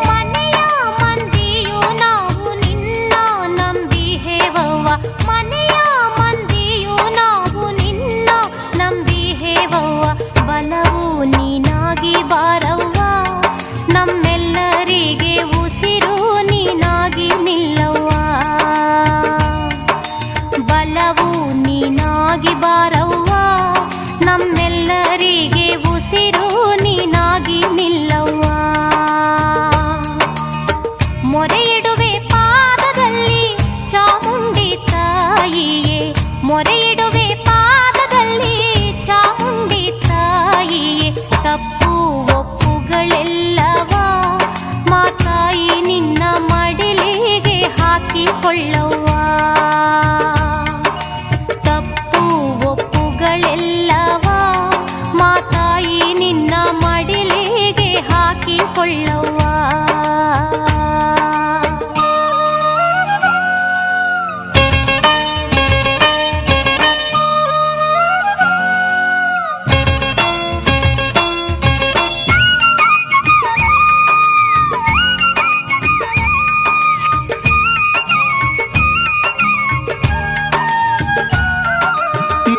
ಮನೆಯ ಮಂದಿಯು ನಾವು ನಿನ್ನ ನಂಬಿಹೇವವ್ವ. ಮನೆಯ ಮಂದಿಯು ನಾವು ನಿನ್ನ ನಂಬಿಹೇವವ್ವ. ಬಲವು ನೀನಾಗಿ ಬಾರವ್ವ, ನಮ್ಮೆಲ್ಲರಿಗೆ ಉಸಿರು ನೀನಾಗಿ ನಿಲ್ಲವ್ವ. ಬಲವು ನೀನಾಗಿ ಬಾರವ್ವ, ನಮ್ಮೆಲ್ಲರಿಗೆ ಉಸಿರು ನೀನಾಗಿ ನಿಲ್ಲವ್ವ. ಮೊರೆ ಇಡುವೆ ಪಾದದಲ್ಲಿ ಚಾಮುಂಡಿ ತಾಯಿಯೇ, ಮೊರೆ ಇಡುವೆ ಪಾದದಲ್ಲಿ ಚಾಮುಂಡಿ ತಾಯಿಯೇ. ತಪ್ಪು ಒಪ್ಪುಗಳೆಲ್ಲವ ಮಾತಾಯಿ ನಿನ್ನ ಮಡಿಲಿಗೆ ಹಾಕಿಕೊಳ್ಳವ್ವ. ತಪ್ಪು ಒಪ್ಪುಗಳೆಲ್ಲವ ಮಾತಾಯಿ ನಿನ್ನ ಮಡಿಲಿಗೆ ಹಾಕಿಕೊಳ್ಳವ್ವ.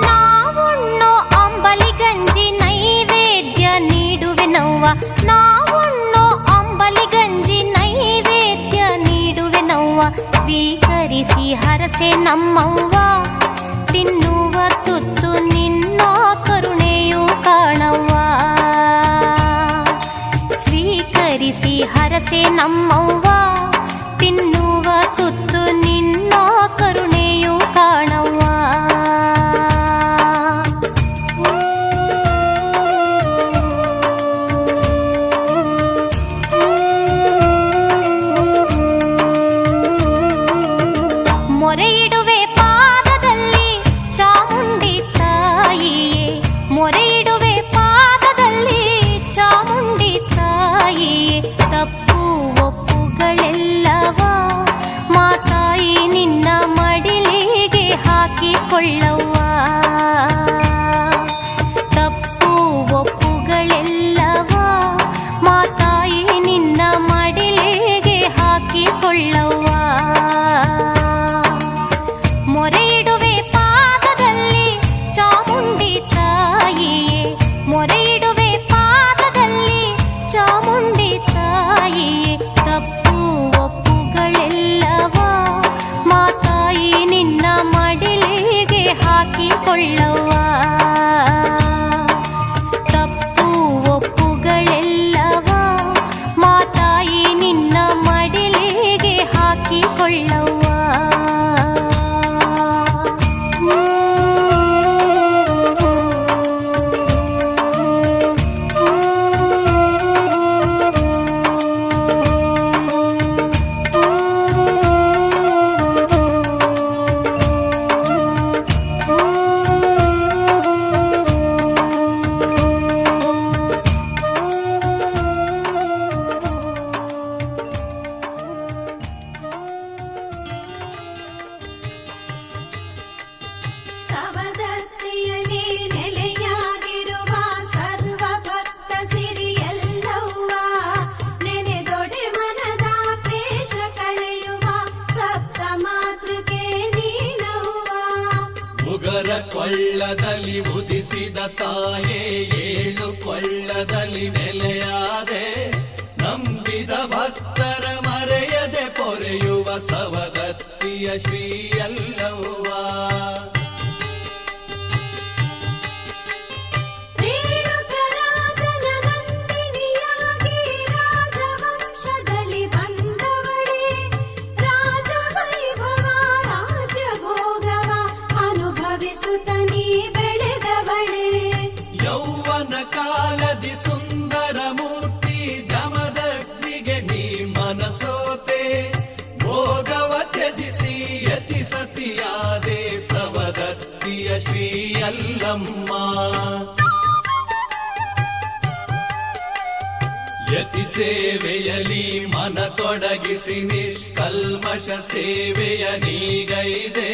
ನಾವುಣ್ಣೋ ಅಂಬಲಿ ಗಂಜಿ ನೈವೇದ್ಯ ನೀಡುವೆನವ್ವ. ನಾವುಣ್ಣೋ ಅಂಬಲಿ ಗಂಜಿ ನೈವೇದ್ಯ ನೀಡುವೆನವ್ವ. ಸ್ವೀಕರಿಸಿ ಹರಸೆ ನಮ್ಮವ್ವ, ತಿನ್ನುವ ತುತ್ತು ನಿನ್ನ ಕರುಣೆಯು ಕಾಣವ್ವ. ಸ್ವೀಕರಿಸಿ ಹರಸೆ ನಮ್ಮವ್ವ, ತಿನ್ನುವ ತುತ್ತು ನಿನ್ನ ಕರುಣೆಯು ಕಾಣವ್ವ. ಮೊರೆ ಇಡುವೆ ಪಾದದಲ್ಲಿ ಚಾಮುಂಡಿ ತಾಯಿಯೇ, ಮೊರೆ ಇಡುವೆ ಪಾದದಲ್ಲಿ ಚಾಮುಂಡಿ ತಾಯಿಯೇ. ತಪ್ಪು ಒಪ್ಪುಗಳೆಲ್ಲವ ಮಾತಾಯಿ ನಿನ್ನ ಮಡಿಲಿಗೆ ಹಾಕಿಕೊಳ್ಳವ್ವ. ತಪ್ಪು ಒಪ್ಪುಗಳೆಲ್ಲವ ಮಾತಾಯಿ ನಿನ್ನ ಮಡಿಲಿಗೆ ಹಾಕಿಕೊಳ್ಳವ್ವ. ಮೊರೆ ಇಡುವೆ ಪಾದದಲ್ಲಿ ಚಾಮುಂಡಿ ತಾಯಿಯೇ, ಮೊರೆ ಇಡುವೆ ಪಾದದಲ್ಲಿ ಚಾಮುಂಡಿ ತಾಯಿಯೇ. ತಪ್ಪು ಒಪ್ಪುಗಳೆಲ್ಲವ ಮಾತಾಯಿ ನಿನ್ನ ಮಡಿಲಿಗೆ ಹಾಕಿಕೊಳ್ಳವ್ವ. ತಪ್ಪು ಒಪ್ಪುಗಳೆಲ್ಲವ ಮಾತಾಯಿ ನಿನ್ನ ಮಡಿಲಿಗೆ ಹಾಕಿಕೊಳ್ಳವ್ವ. ಸವದತ್ತಿಯಲ್ಲಿ ನೆಲೆಯಾಗಿರುವ ಸರ್ವ ಭಕ್ತ ಸಿರಿಯಲ್ಲವ್ವ. ನೆನೆದೊಡೆ ಮನದ ಕ್ಲೇಶ ಕಳೆಯುವ ಸಪ್ತ ಮಾತೃಕೆ ನೀನವ್ವ. ಉಗರ ಕೊಳ್ಳದಲ್ಲಿ ಉದಿಸಿದ ತಾಯೇ, ಏಳು ಕೊಳ್ಳದಲ್ಲಿ ನೆಲೆಯಾದೆ. ನಂಬಿದ ಭಕ್ತರ ಮರೆಯದೆ ಪೊರೆಯುವ ಸವದತ್ತಿಯ ಶ್ರೀಯಲ್ಲವ್ವ. ರೇಣುಕರಾಜನ ನಂದಿನಿಯಾಗಿ ರಾಜವಂಶದಲ್ಲಿ ಬಂದವಳೇ. ರಾಜವೈಭವ ರಾಜ್ಯಭೋಗವ ಅನುಭವಿಸುತ್ತ ನೀ ಬೆಳೆದವಳೇ. ಯೌವನ ಕಾಲದಿ ಸುಂದರ ಮೂರ್ತಿ ಜಮದಗ್ನಿಗೆ ನೀ ಮನಸೋತೆ. ಭೋಗವ ತ್ಯಜಿಸಿ ಯತಿ ಸತಿಯಾದೆ ಸವದತ್ತಿಯ ಶ್ರೀಯಲ್ಲಮ್ಮ. ಯತಿ ಸೇವೆಯಲಿ ಮನ ತೊಡಗಿಸಿ ನಿಷ್ಕಲ್ಮಶ ಸೇವೆಯ ನೀಗೈದೆ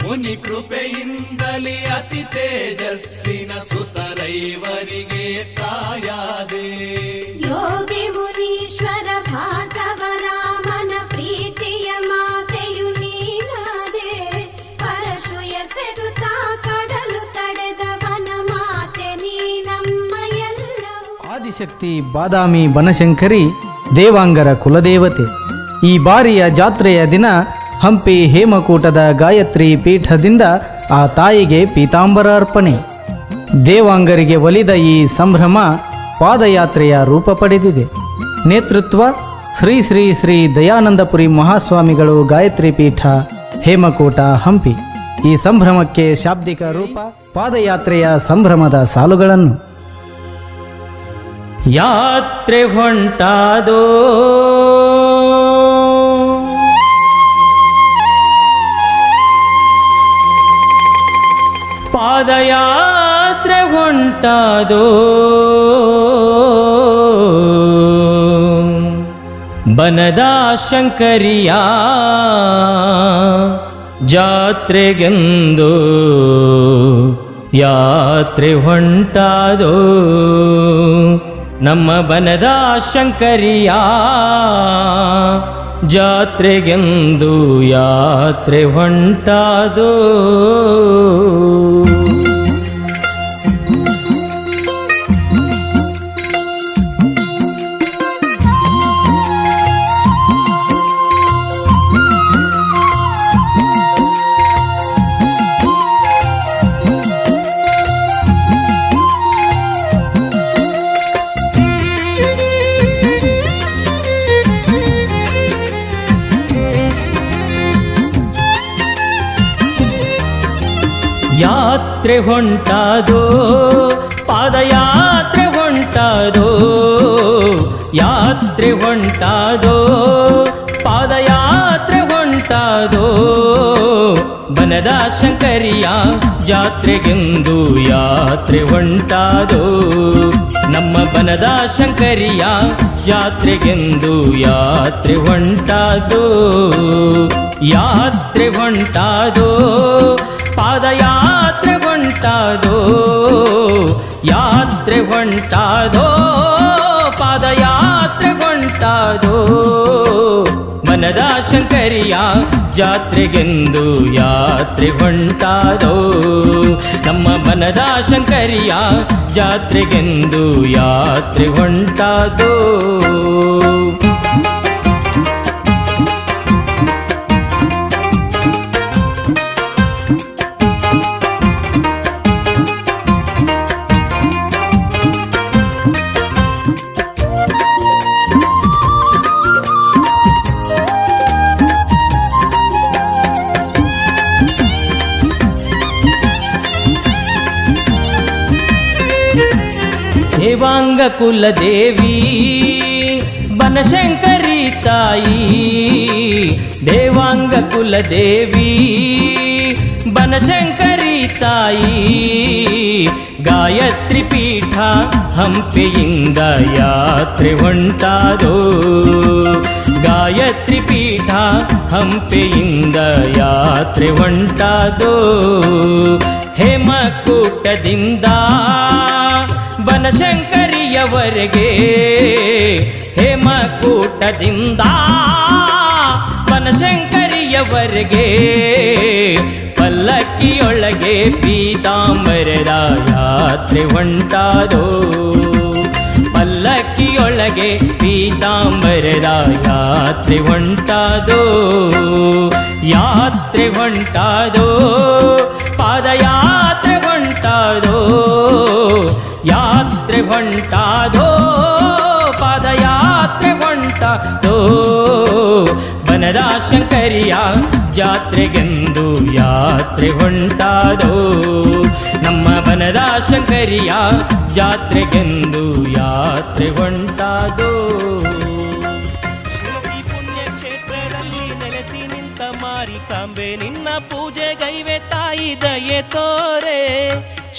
ಮುನಿ ಕೃಪೆಯಿಂದಲೇ ಅತಿ ತೇಜಸ್ಸಿನ ಸುತರೈವರಿಗೆ ತಾಯಾದೆ ಯೋಗಿ ಮುನೀಶ್ವರ ಭಾತವರ ಮನ ಪ್ರೀತಿಯ ಮಾತೆಯು ನೀನಾದೆ ಪರಶು ಎಸೆದುತ್ತ ಕಡಲು ತಡೆದವನ ಮಾತೆ ನೀ ನಮ್ಮ ಎಲ್ಲವೂ. ಆದಿಶಕ್ತಿ ಬಾದಾಮಿ ಬನಶಂಕರಿ ದೇವಾಂಗರ ಕುಲದೇವತೆ. ಈ ಬಾರಿಯ ಜಾತ್ರೆಯ ದಿನ ಹಂಪಿ ಹೇಮಕೂಟದ ಗಾಯತ್ರಿ ಪೀಠದಿಂದ ಆ ತಾಯಿಗೆ ಪೀತಾಂಬರ ಅರ್ಪಣೆ. ದೇವಾಂಗರಿಗೆ ಒಲಿದ ಈ ಸಂಭ್ರಮ ಪಾದಯಾತ್ರೆಯ ರೂಪ ಪಡೆದಿದೆ. ನೇತೃತ್ವ ಶ್ರೀ ಶ್ರೀ ಶ್ರೀ ದಯಾನಂದಪುರಿ ಮಹಾಸ್ವಾಮಿಗಳು, ಗಾಯತ್ರಿ ಪೀಠ, ಹೇಮಕೂಟ, ಹಂಪಿ. ಈ ಸಂಭ್ರಮಕ್ಕೆ ಶಾಬ್ದಿಕ ರೂಪ ಪಾದಯಾತ್ರೆಯ ಸಂಭ್ರಮದ ಸಾಲುಗಳನ್ನು. ಯಾತ್ರೆ ಹೊಂಟಾದೋ ಪಾದಯಾತ್ರೆ ಹೊಂಟಾದೋ ಬನದ ಶಂಕರಿಯ ಜಾತ್ರೆಗೆಂದು ಯಾತ್ರೆ ಹೊಂಟಾದೋ ನಮ್ಮ ಬನದ ಶಂಕರಿಯ ಜಾತ್ರೆಗೆಂದು ಯಾತ್ರೆ ಹೊಂಟಾದೋ. ಯಾತ್ರೆ ಹೊಂಟಾದೋ ಪಾದಯಾತ್ರೆ ಹೊಂಟಾದೋ ಯಾತ್ರೆ ಹೊಂಟಾದೋ ಪಾದಯಾತ್ರೆ ಹೊಂಟಾದೋ ಬನದ ಶಂಕರಿಯ ಜಾತ್ರೆಗೆಂದು ಯಾತ್ರೆ ಹೊಂಟಾದೋ ನಮ್ಮ ಬನದ ಶಂಕರಿಯ ಜಾತ್ರೆಗೆಂದು ಯಾತ್ರೆ ಹೊಂಟಾದೋ ಯಾತ್ರೆ ಹೊಂಟಾದೋ ಪಾದಯಾತ್ರೆ ಹೊಂಟಾದೋ ಯಾತ್ರೆ ಹೊಂಟಾದೋ ಪಾದಯಾತ್ರೆ ಹೊಂಟಾದೋ ಬನದ ಶಂಕರಿಯ ಜಾತ್ರೆಗೆಂದು ಯಾತ್ರೆ ಹೊಂಟಾದೋ ನಮ್ಮ ಬನದ ಶಂಕರಿಯ ಜಾತ್ರೆಗೆಂದು ಯಾತ್ರೆ ಹೊಂಟಾದೋ. ದೇವಾಂಗ ಕುಲದೇವಿ ಬನಶಂಕರಿ ತಾಯಿ ದೇವಾಂಗ ಕುಲದೇವಿ ಬನಶಂಕರಿ ತಾಯಿ ಗಾಯತ್ರಿ ಪೀಠ ಹಂಪಿಯಿಂದ ಯಾತ್ರೆ ಹೊಂಟಾದೋ ಗಾಯತ್ರಿ ಪೀಠ ಹಂಪಿಯಿಂದ ಯಾತ್ರೆ ಹೊಂಟಾದೋ ಹೇಮಕೂಟದಿಂದ ಬನಶಂಕರಿಯವರೆಗೆ ಹೇಮಕೂಟದಿಂದ ಬನಶಂಕರಿಯವರೆಗೆ ಪಲ್ಲಕ್ಕಿಯೊಳಗೆ ಪೀತಾಂಬರದ ಯಾತ್ರೆ ಹೊಂಟಾದೋ ಪಲ್ಲಕ್ಕಿಯೊಳಗೆ ಪೀತಾಂಬರದ ಯಾತ್ರೆ ಹೊಂಟಾದೋ ಯಾತ್ರೆ ಹೊಂಟಾದೋ ಪಾದಯಾತ್ರೆ ಹೊಂಟಾದೋ ಯಾತ್ರೆ ಹೊಂಟಾದೋ ಪಾದಯಾತ್ರೆ ಹೊಂಟಾದೋ ಬನದ ಶಂಕರಿಯ ಜಾತ್ರೆಗೆಂದು ಯಾತ್ರೆ ಹೊಂಟಾದೋ ನಮ್ಮ ಬನದ ಶಂಕರಿಯ ಜಾತ್ರೆಗೆಂದು ಯಾತ್ರೆ ಹೊಂಟಾದೋ ಪುಣ್ಯಕ್ಷೇತ್ರದಲ್ಲಿ ನೆಲೆಸಿ ನಿಂತ ಮಾರಿಕಾಂಬೆ ನಿನ್ನ ಪೂಜೆಗೈವೆ ತಾಯಿ ದಯೆ ತೋರೆ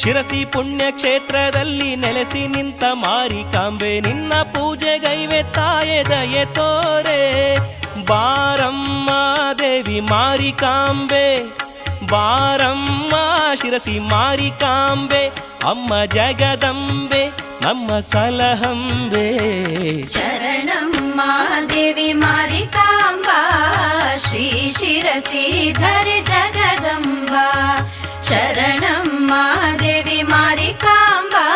ಶಿರಸಿ ಪುಣ್ಯ ಕ್ಷೇತ್ರದಲ್ಲಿ ನೆಲೆಸಿ ನಿಂತ ಮಾರಿಕಾಂಬೆ ನಿನ್ನ ಪೂಜೆಗೈವೆ ತಾಯೆ ದಯೆ ತೋರೆ. ಬಾರಮ್ಮ ದೇವಿ ಮಾರಿಕಾಂಬೆ, ಬಾರಮ್ಮ ಶಿರಸಿ ಮಾರಿಕಾಂಬೆ, ಅಮ್ಮ ಜಗದಂಬೆ ನಮ್ಮ ಸಲಹಂಬೆ. ಶರಣಮ್ಮ ದೇವಿ ಮಾರಿಕಾಂಬಾ, ಶ್ರೀ ಶಿರಸಿಧರ ಜಗದಂಬಾ. ಶರಣಮ್ಮ ದೇವಿ ಮಾರಿಕಾಂಬಾ,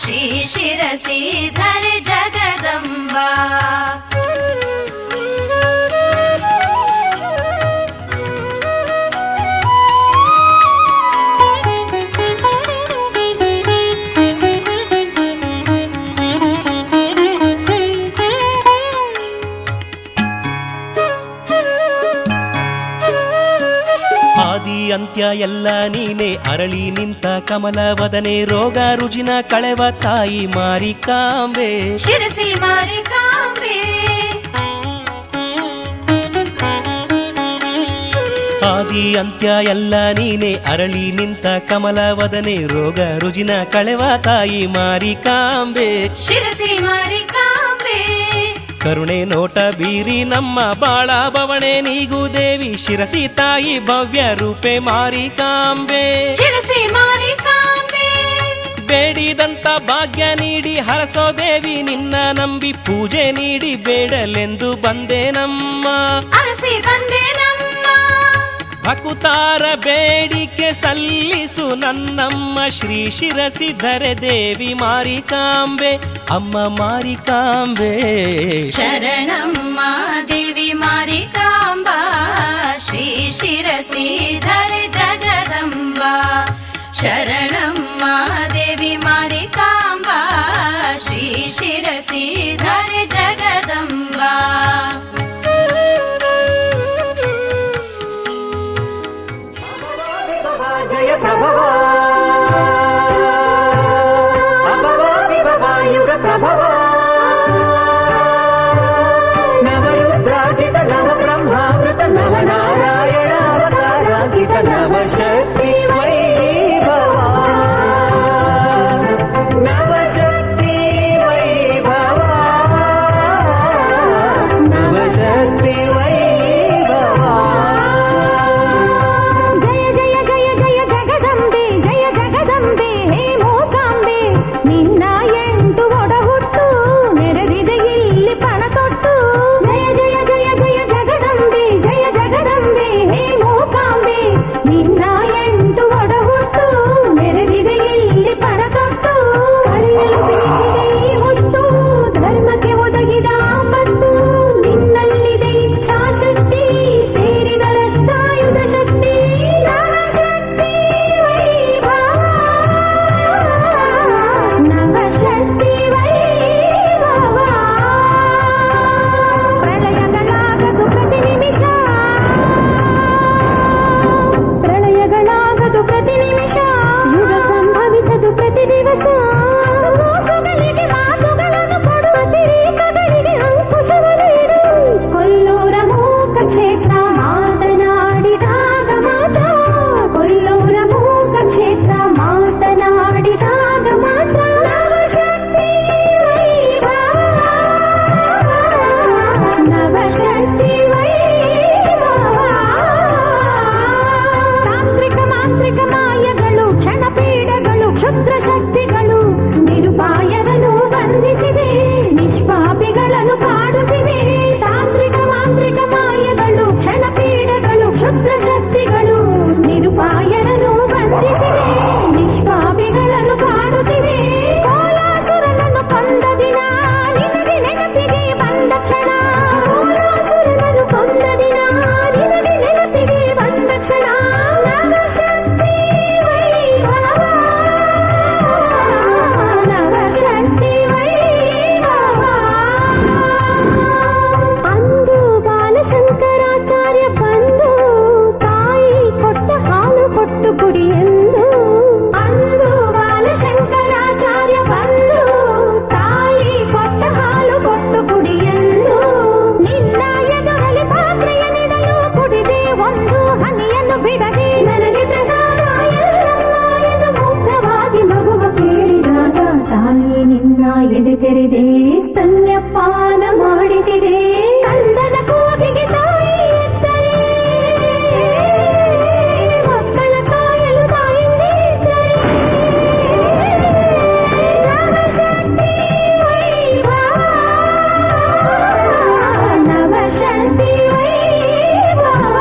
ಶ್ರೀ ಶಿರಸಿಧರ ಜಗದಂಬಾ. ಆದಿ ಅಂತ್ಯ ಎಲ್ಲ ನೀನೆ, ಅರಳಿ ನಿಂತ ಕಮಲವದನೆ, ರೋಗ ರುಜಿನ ಕಳೆವ ತಾಯಿ ಮಾರಿಕಾಂಬೆ. ಶಿರಸಿ ಮಾರಿಕಾಂಬೆ, ಆದಿ ಅಂತ್ಯ ಎಲ್ಲ ನೀನೆ, ಅರಳಿ ನಿಂತ ಕಮಲವದನೆ, ರೋಗ ರುಜಿನ ಕಳೆವ ತಾಯಿ ಮಾರಿಕಾಂಬೆ. ಶಿರಸಿ ಮಾರಿಕಾಂಬೆ, ಕರುಣೆ ನೋಟ ಬೀರಿ ನಮ್ಮ ಬಾಳ ಬವಣೆ ನೀಗು ದೇವಿ. ಶಿರಸಿ ತಾಯಿ ಭವ್ಯ ರೂಪೆ ಮಾರಿಕಾಂಬೆ. ಶಿರಸಿ ಮಾರಿಕಾಂಬೆ, ಬೇಡಿದಂತ ಭಾಗ್ಯ ನೀಡಿ ಹರಸೋ ದೇವಿ ನಿನ್ನ ನಂಬಿ, ಪೂಜೆ ನೀಡಿ ಬೇಡಲೆಂದು ಬಂದೆ ನಮ್ಮ. ಅರಸಿ ಬಂದೆ ನಮ್ಮ ಭಕುತಾರ ಬೇಡಿಕೆ ಸಲ್ಲಿಸು ನನ್ನಮ್ಮ. ಶ್ರೀ ಶಿರಸಿಧರ ದೇವಿ ಮಾರಿಕಾಂಬೆ, ಅಮ್ಮ ಮಾರಿಕಾಂಬೆ. ಶರಣಮ್ಮ ದೇವಿ ಮಾರಿಕಾಂಬಾ, ಶ್ರೀ ಶಿರಸಿಧರ ಜಗದಂಬಾ. ಶರಣಮ್ಮ ದೇವಿ ಮಾರಿಕಾಂಬಾ, ಶ್ರೀ ಶಿರಸಿಧರ ಜಗದಂಬಾ. ಜಯ ಪ್ರಭವ ಅಭವ ವಿಭವ ಯುಗ ಪ್ರಭವ. ನವರುದ್ರಾಜಿತ ನವ ಬ್ರಹ್ಮಾವೃತ ನವ ನಾರಾಯಣ ಅವತಾರಾಜಿತ ನವ ಶಕ್ತಿ ವೈಭವ. ತೆರೆದೆ ಸ್ತನ್ಯಪಾನ ಮಾಡಿಸಿದೆ ಕಂದನ ಕೋಗಿಗೆ ತಾಯಿ ಎತ್ತರೆ ಮಕ್ಕಳ ಕಾಯಲು ತಾಯಿಂದಿದ್ದರೆ ನವಶಕ್ತಿ ವೈಭವ ನವಶಕ್ತಿ ವೈಭವ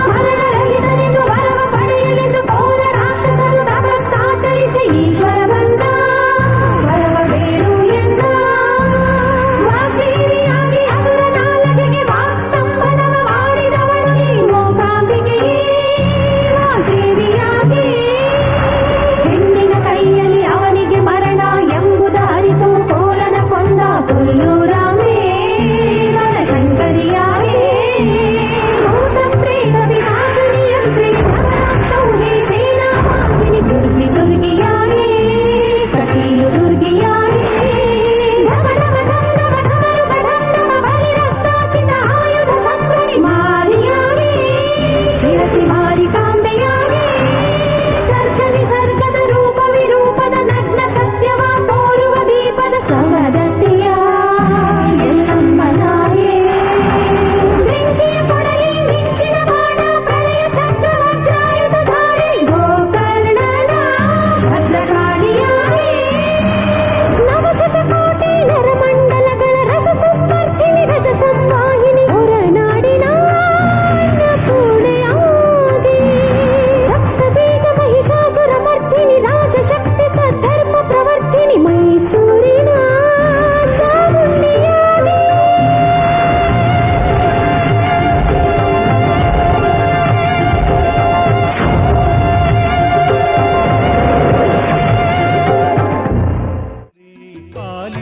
ಮನರಹಿತನೆಂದು ವರವ ಪಡೆಯಲೆಂದು ಪೌರ ರಾಕ್ಷಸರು ತಪಸ್ಸಾಚರಿಸಿ ಈಶ್ವರ ಬಂದ ವರವ ಬೇರು ಎಂದ ವಾಗ್ದೇವಿಯಾಗಿ ಅಸುರ ನಾಲಗೆಗೆ ವಾಕ್ಸ್ತಂಭನವ ಮಾಡಿದವಳು ಈ ಲೋಕಾಂಬಿಕೆಯೇ ವಾಗ್ದೇವಿಯಾಗಿ ಹೆಣ್ಣಿನ ಕೈಯಲ್ಲಿ ಅವನಿಗೆ ಮರಣ ಎಂಬುದ ಅರಿತು ಕೋಲನ ಕೊಂದ ಕೊಲ್ಲೂರಾಮೇ ಶಂಕರಿಯಾಗಿ ಭೂತ ಪ್ರೇತ ವಿನಾಶನಿಯಂತ್ರಿ ಶೌರ್ಯ ಸೇನಾಮಾಲಿನಿ ದುರ್ಗಿ ದುರ್ಗಿಯಾಗಿ ಪ್ರತಿಯು ದುರ್ಗಿಯಾಗಿ ಢಮ ಢಮ ಢಮ ಢಮ ಢಮ ಢಮ ಢಮ ಬಲಿರಕ್ತಾಚಿತ ಆಯುಧ ಸಂಭ್ರಮಿ ಮಾರಿಯಾಗಿ ಶಿರಸಿ ಮಾರಿಕಾಂಬೆಯಾಗಿ ಸರ್ಗ ವಿಸರ್ಗದ ರೂಪ ವಿರೂಪದ ನಗ್ನ ಸತ್ಯವ ತೋರುವ ದೀಪದ ಸವದತ್ತಿಯ ಎಲ್ಲಮ್ಮನಾಯೇ ಬೆಂಕಿಯ ಕೊಡಲಿ ಮಿಂಚಿನ ಬಾಣ ಪ್ರಳಯ ಚಕ್ರ ವಜ್ರಾಯುಧಧಾರಿ ಗೋಕರ್ಣನ ಭದ್ರಕಾಳಿಯಾಗಿ ನವಶತಕೋಟಿ ನರಮಂಡಲಗಳ ರಸ ಸಂಪರ್ಕಿನಿ ರಜ ಸಂವಾಹಿನಿ ಹೊರನಾಡಿನ ಅನ್ನಪೂರ್ಣೆಯಾಗಿ ರಕ್ತ ಬೀಜ ಮಹಿಷಾಸುರ ಮರ್ದಿನಿ ರಾಜಶಕ್ತಿ ಸದ್ಧರ್ಮ ಪ್ರವರ್ತಿನಿ ಮೈಸೂರಿನ ಚಾಮುಂಡಿಯಾಗಿ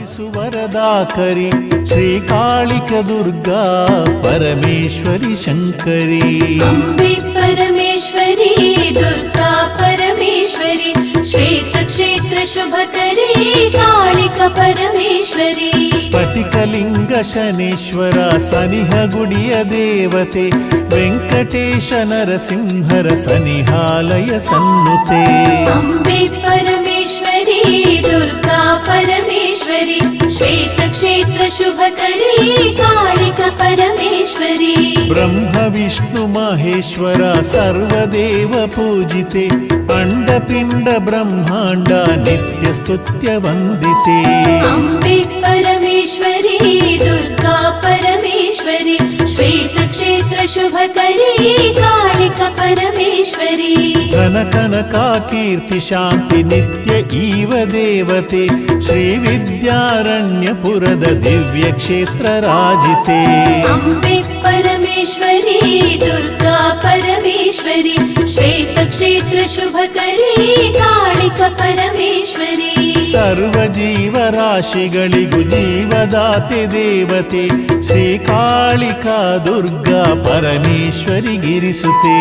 ಪಾಲಿಸುವರದಾಕರಿ ಶ್ರೀಕಾಳಿಕ ದುರ್ಗಾ ಪರಮೇಶ್ವರಿ ಶಂಕರಿ ಅಂಬೆ ಪರಮೇಶ್ವರಿ ದುರ್ಗಾ ಪರಮೇಶ್ವರಿ ಶ್ವೇತ ಕ್ಷೇತ್ರ ಶುಭಕರಿ ಕಾಳಿಕ ಪರಮೇಶ್ವರಿ ಸ್ಫಟಿಕಲಿಂಗ ಶನೇಶ್ವರ ಸನಿಹ ಗುಡಿಯ ದೇವತೆ ವೆಂಕಟೇಶ ನರಸಿಂಹರ ಸನಿಹಾಲಯ ಸನ್ನುತೆ ಅಂಬೆ ಪರಮೇಶ್ವರಿ ದುರ್ಗಾ ಪರಮೇಶ್ವರಿ ಶ್ವೇತ ಕ್ಷೇತ್ರ ಶುಭಕರಿ ಕಾಳಿಕ ಪರಮೇಶ್ವರಿ ಬ್ರಹ್ಮ ವಿಷ್ಣು ಮಹೇಶ್ವರ ಸರ್ವದೇವ ಪೂಜಿತೆ ಅಂಡಪಿಂಡ ಬ್ರಹ್ಮಾಂಡ ನಿತ್ಯ ಸ್ತುತ್ಯ ವಂದಿತೆ ಅಂಬೆ ಪರಮೇಶ್ವರಿ ದುರ್ಗಾ ಪರಮೇಶ್ವರಿ ಶ್ವೇತ ಕ್ಷೇತ್ರ ಶುಭಕರಿ ಕಾಳಿಕ ಪರಮೇಶ್ವರಿ ಘನ ಕನಕಾ ಕೀರ್ತಿ ಶಾಂತಿ ನಿತ್ಯ ಈವ ದೇವತೆ ಶ್ರೀ ವಿದ್ಯಾರಣ್ಯಪುರದ ದಿವ್ಯ ಕ್ಷೇತ್ರ ರಾಜಿತೆ ಅಂಬೆ ಪರಮೇಶ್ವರಿ ದುರ್ಗಾ ಪರಮೇಶ್ವರಿ ಶ್ವೇತ ಕ್ಷೇತ್ರ ಶುಭಕರಿ ಕಾಳಿಕ ಪರಮೇಶ್ವರಿ ಸರ್ವ ಜೀವರಾಶಿಗಳಿಗೂ ಜೀವದಾತೆ ದೇವತೆ ಶ್ರೀಕಾಳಿಕಾ ದುರ್ಗಾ ಪರಮೇಶ್ವರಿ ಗಿರಿಸುತೆ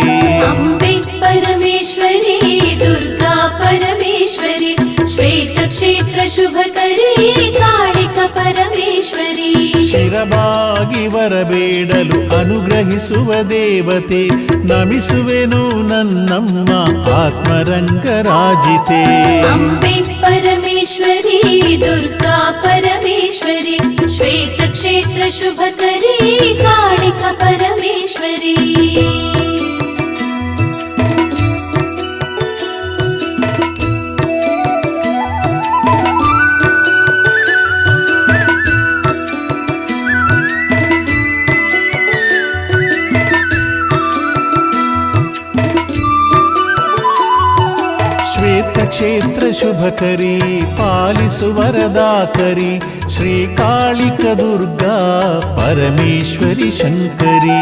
ಅಂಬೆ ಪರಮೇಶ್ವರಿ ದುರ್ಗಾ ಪರಮೇಶ್ವರಿ ಶ್ವೇತ ಕ್ಷೇತ್ರ ಶುಭಕರಿ ಕಾಳಿಕ ಪರಮೇಶ್ವರಿ ಶಿರಬಾಗಿ ವರಬೇಡಲು ಅನುಗ್ರಹಿಸುವ ದೇವತೆ ನಮಿಸುವೆನು ನನ್ನಮ್ಮ ಆತ್ಮರಂಗರಾಜಿತೆ ಅಂಬೆ ಪರಮೇಶ್ವರಿ ದುರ್ಗಾ ಪರಮೇಶ್ವರಿ ಶ್ವೇತ ಕ್ಷೇತ್ರ ಶುಭಕರಿ ಕಾಳಿಕ ಪರಮೇಶ್ವರಿ ಶ್ವೇತ ಕ್ಷೇತ್ರ ಶುಭಕರಿ ಪಾಲಿಸುವರದಾಕರಿ ಶ್ರೀಕಾಳಿಕ ದುರ್ಗಾ ಪರಮೇಶ್ವರಿ ಶಂಕರಿ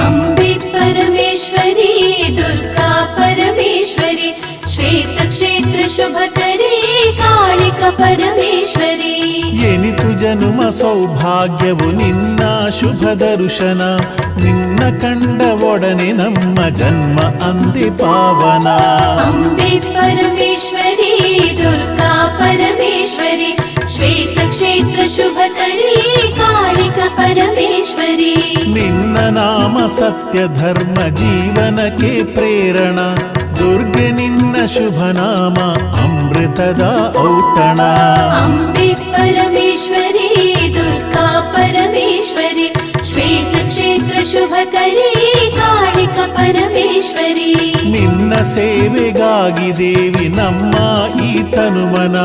ಅಂಬೆ ಪರಮೇಶ್ವರಿ ದುರ್ಗಾ ಪರಮೇಶ್ವರಿ ಶ್ವೇತ ಕ್ಷೇತ್ರ ಶುಭಕರಿ ಕಾಳಿಕ ಪರಮೇಶ್ವರಿ ಎನಿತು ಜನುಮ ಸೌಭಾಗ್ಯವು ನಿನ್ನ ಶುಭ ದರ್ಶನ ನಿನ್ನ ಕಂಡ ಒಡನೆ ನಮ್ಮ ಜನ್ಮ ಅಂದೆ ಪಾವನ ಅಂಬೆ ಪರಮೇಶ್ವರಿ ದುರ್ಗಾ ಪರಮೇಶ್ವರಿ ಶ್ವೇತ ಕ್ಷೇತ್ರ ಶುಭಕರಿ ಕಾಳಿಕ ಪರಮೇಶ್ವರಿ ನಿನ್ನ ನಾಮ ಸತ್ಯ ಧರ್ಮ ಜೀವನಕ್ಕೆ ಪ್ರೇರಣ ದುರ್ಗೆ ನಿನ್ನ ಶುಭ ನಾಮ ಅಮೃತದ ಔತಣ. ಅಂಬೆ ಪರಮೇಶ್ವರಿ ದುರ್ಗಾ ಪರಮೇಶ್ವರಿ ಶ್ವೇತ ಕ್ಷೇತ್ರ ಶುಭಕರಿ ಕಾಳಿಕ ಪರಮೇಶ್ವರಿ. ನಿನ್ನ ಸೇವೆಗಾಗಿ ದೇವಿ ನಮ್ಮ ಈ ತನುಮನ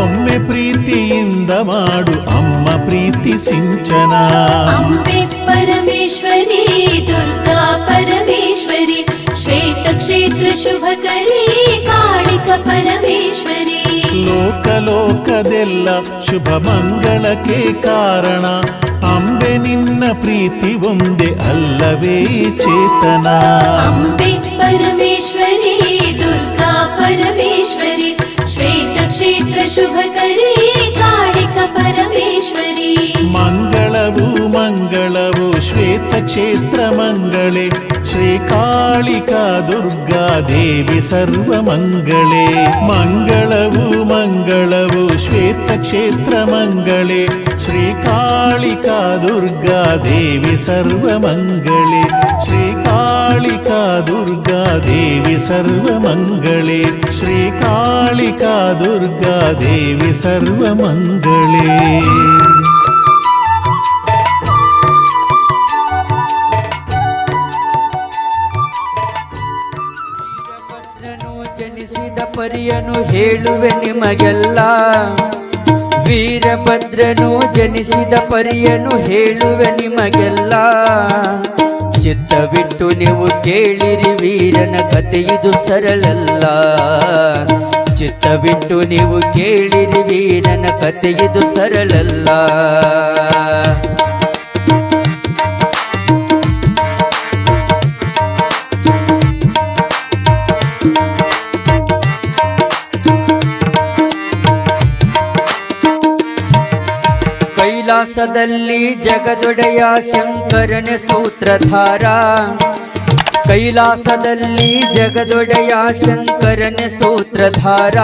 ಒಮ್ಮೆ ಪ್ರೀತಿಯಿಂದ ಮಾಡು ಅಮ್ಮ ಪ್ರೀತಿ ಸಿಂಚನ. ಅಂಬೆ ಪರಮೇಶ್ವರಿ ದುರ್ಗಾ ಪರಮೇಶ್ವರಿ ಶ್ವೇತ ಕ್ಷೇತ್ರ ಶುಭಕರಿ ಕಾಳಿಕ ಪರಮೇಶ್ವರಿ. ಲೋಕ ಲೋಕದೆಲ್ಲ ಶುಭ ಮಂಗಳಕ್ಕೆ ಕಾರಣ ಅಂಬೆ ನಿನ್ನ ಪ್ರೀತಿ ಒಂದೇ ಅಲ್ಲವೇ ಚೇತನ. ಅಂಬೆ ಪರಮೇಶ್ವರಿ ದುರ್ಗಾ ಪರಮೇಶ್ವರಿ ಶ್ವೇತ ಕ್ಷೇತ್ರ ಶುಭಕರಿ ಕಾಳಿಕ ಪರಮೇಶ್ವರಿ. ಮಂಗಳವು ಮಂಗಳವು ಶ್ವೇತ ಕ್ಷೇತ್ರ ಮಂಗಳೇ ಶ್ರೀಕಾಳಿಕಾ ದುರ್ಗಾ ದೇವಿ ಸರ್ವ ಮಂಗಳೇ. ಮಂಗಳವು ಮಂಗಳವು ಶ್ವೇತ ಕ್ಷೇತ್ರ ಮಂಗಳೇ ಶ್ರೀಕಾಳಿಕಾ ದುರ್ಗಾ ದೇವಿ ಸರ್ವ ಮಂಗಳೇ. ಶ್ರೀಕಾಳಿಕಾ ದುರ್ಗಾ ದೇವಿ ಸರ್ವ ಮಂಗಳೇ. ಶ್ರೀಕಾಳಿಕಾ ದುರ್ಗಾ ದೇವಿ ಸರ್ವ ಮಂಗಳೇ. ಜನಿಸಿದ ಪರಿಯನು ಹೇಳುವೆ ನಿಮಗೆಲ್ಲ. ವೀರಭದ್ರನು ಜನಿಸಿದ ಪರಿಯನು ಹೇಳುವೆ ನಿಮಗೆಲ್ಲ. ಚಿತ್ತವಿಟ್ಟು ನೀವು ಕೇಳಿರಿ ವೀರನ ಕತೆ ಇದು ಸರಳಲ್ಲ. ಚಿತ್ತವಿಟ್ಟು ನೀವು ಕೇಳಿರಿ ವೀರನ ಕತೆ ಇದು ಸರಳಲ್ಲ. ಕೈಲಾಸದಲ್ಲಿ ಜಗದೊಡೆಯ ಶಂಕರನ ಸೂತ್ರಧಾರ. ಕೈಲಾಸದಲ್ಲಿ ಜಗದೊಡೆಯ ಶಂಕರನ ಸೂತ್ರಧಾರ.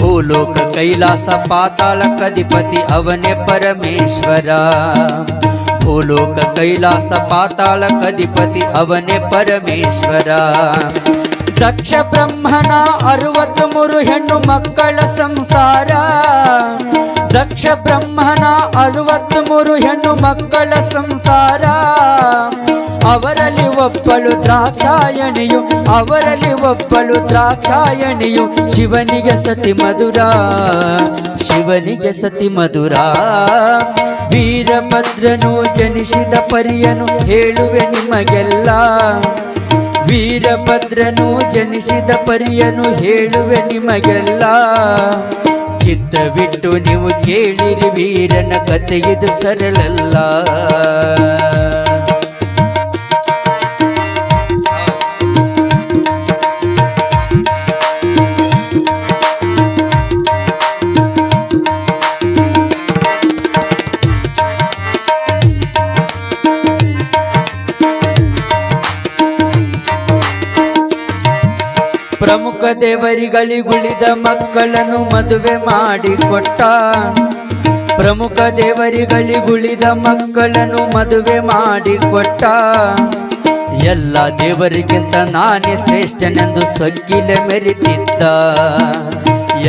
ಭೂಲೋಕ ಕೈಲಾಸ ಪಾತಾಳ ಕಧಿಪತಿ ಅವನೇ ಪರಮೇಶ್ವರ. ಭೂಲೋಕ ಕೈಲಾಸ ಪಾತಾಳ ಕಧಿಪತಿ ಅವನೇ ಪರಮೇಶ್ವರ. ದಕ್ಷ ಬ್ರಹ್ಮನ 63 ಹೆಣ್ಣು ಮಕ್ಕಳ ಸಂಸಾರ. ದಕ್ಷ ಬ್ರಹ್ಮನ 63 ಹೆಣ್ಣು ಮಕ್ಕಳ ಸಂಸಾರ. ಅವರಲ್ಲಿ ಒಬ್ಬಳು ದ್ರಾಕ್ಷಾಯಣಿಯು ಅವರಲ್ಲಿ ಒಬ್ಬಳು ದ್ರಾಕ್ಷಾಯಣಿಯು ಶಿವನಿಗೆ ಸತಿ ಮಧುರ. ಶಿವನಿಗೆ ಸತಿ ಮಧುರ. ವೀರಭದ್ರನು ಜನಿಸಿದ ಪರಿಯನು ಹೇಳುವೆ ನಿಮಗೆಲ್ಲ. ವೀರಭದ್ರನು ಜನಿಸಿದ ಪರಿಯನು ಹೇಳುವೆ ನಿಮಗೆಲ್ಲ. ಚಿತ್ತವಿಟ್ಟು ನೀವು ಕೇಳಿರಿ ವೀರನ ಕತೆ ಇದು ಸರಳಲ್ಲ. ಪ್ರಮುಖ ದೇವರಿಗಳಿಗುಳಿದ ಮಕ್ಕಳನ್ನು ಮದುವೆ ಮಾಡಿಕೊಟ್ಟ. ಪ್ರಮುಖ ದೇವರಿಗಳಿಗುಳಿದ ಮಕ್ಕಳನ್ನು ಮದುವೆ ಮಾಡಿಕೊಟ್ಟ. ಎಲ್ಲ ದೇವರಿಗಿಂತ ನಾನೇ ಶ್ರೇಷ್ಠನೆಂದು ಸೊಕ್ಕಿಲೆ ಮೆರಿತಿದ್ದ.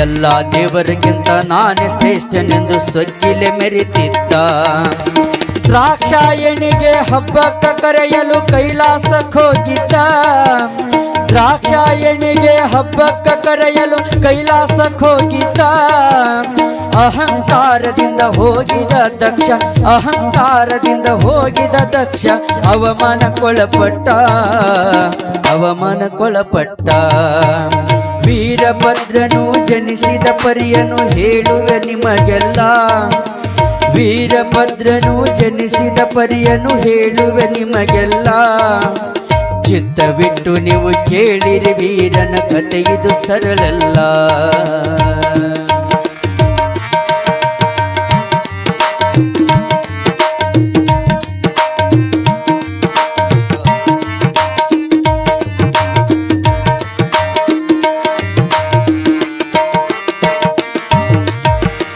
ಎಲ್ಲ ದೇವರಿಗಿಂತ ನಾನೇ ಶ್ರೇಷ್ಠನೆಂದು ಸೊಕ್ಕಿಲೆ ಮೆರಿತಿದ್ದ. ದ್ರಾಕ್ಷಾಯಣಿಗೆ ಹಬ್ಬಕ್ಕ ಕರೆಯಲು ಕೈಲಾಸಕ್ಕೆ ಹೋಗಿದ್ದ. ದ್ರಾಕ್ಷಾಯಣಿಗೆ ಹಬ್ಬಕ್ಕ ಕರೆಯಲು ಕೈಲಾಸಕ್ಕೆ ಹೋಗಿದ್ದ. ಅಹಂಕಾರದಿಂದ ಹೋಗಿದ ದಕ್ಷ ಅಹಂಕಾರದಿಂದ ಹೋಗಿದ ದಕ್ಷ ಅವಮಾನಕ್ಕೊಳಪಟ್ಟ. ಅವಮಾನಕ್ಕೊಳಪಟ್ಟ. ವೀರಭದ್ರನು ಜನಿಸಿದ ಪರಿಯನು ಹೇಳುವೆ ನಿಮಗೆಲ್ಲ. ವೀರಭದ್ರನು ಜನಿಸಿದ ಪರಿಯನು ಹೇಳುವೆ ನಿಮಗೆಲ್ಲ. ಚಿತ್ತವಿಟ್ಟು ನೀವು ಕೇಳಿರಿ ವೀರನ ಕತೆ ಇದು ಸರಳಲ್ಲ.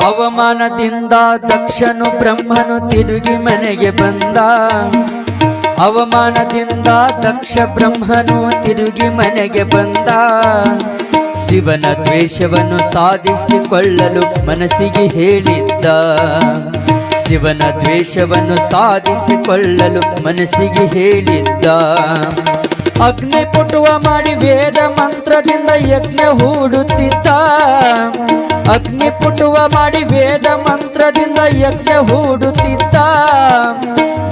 ಅವಮಾನದಿಂದ ದಕ್ಷನು ಬ್ರಹ್ಮನು ತಿರುಗಿ ಮನೆಗೆ ಬಂದ. ಅವಮಾನದಿಂದ ದಕ್ಷ ಬ್ರಹ್ಮನು ತಿರುಗಿ ಮನೆಗೆ ಬಂದ. ಶಿವನ ದ್ವೇಷವನ್ನು ಸಾಧಿಸಿಕೊಳ್ಳಲು ಮನಸ್ಸಿಗೆ ಹೇಳಿದ್ದ. ಶಿವನ ದ್ವೇಷವನ್ನು ಸಾಧಿಸಿಕೊಳ್ಳಲು ಮನಸ್ಸಿಗೆ ಹೇಳಿದ್ದ. ಅಗ್ನಿ ಪುಟುವ ಮಾಡಿ ವೇದ ಮಂತ್ರದಿಂದ ಯಜ್ಞ ಹೂಡುತ್ತಿದ್ದ. ಅಗ್ನಿ ಪುಟುವ ಮಾಡಿ ವೇದ ಮಂತ್ರದಿಂದ ಯಜ್ಞ ಹೂಡುತ್ತಿದ್ದ.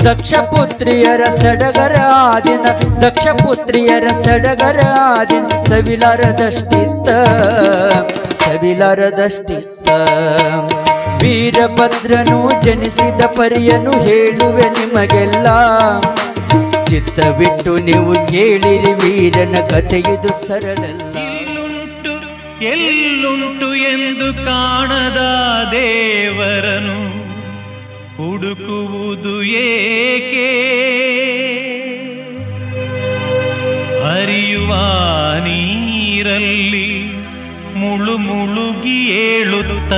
ದಕ್ಷ ಪುತ್ರಿಯರ ಸಡಗರ ಆದಿನ, ದಕ್ಷ ಪುತ್ರಿಯರ ಸಡಗರ ಆದಿನ ಸವಿಲಾರದಷ್ಟಿತ್ತ, ಸವಿಲಾರದಷ್ಟಿತ್ತ. ವೀರಭದ್ರನು ಜನಿಸಿದ ಪರಿಯನ್ನು ಹೇಳುವೆ ನಿಮಗೆಲ್ಲ. ಚಿತ್ತ ಬಿಟ್ಟು ನೀವು ಕೇಳಿರಿ ವೀರನ ಕಥೆಯುದು ಸರಳಲ್ಲ. ಎಲ್ಲುಂಟು ಎಂದು ಕಾಣದ ದೇವರನು ಹುಡುಕುವುದು ಏಕೆ? ಹರಿಯುವ ನೀರಲ್ಲಿ ಮುಳುಗಿ ಏಳುತ್ತ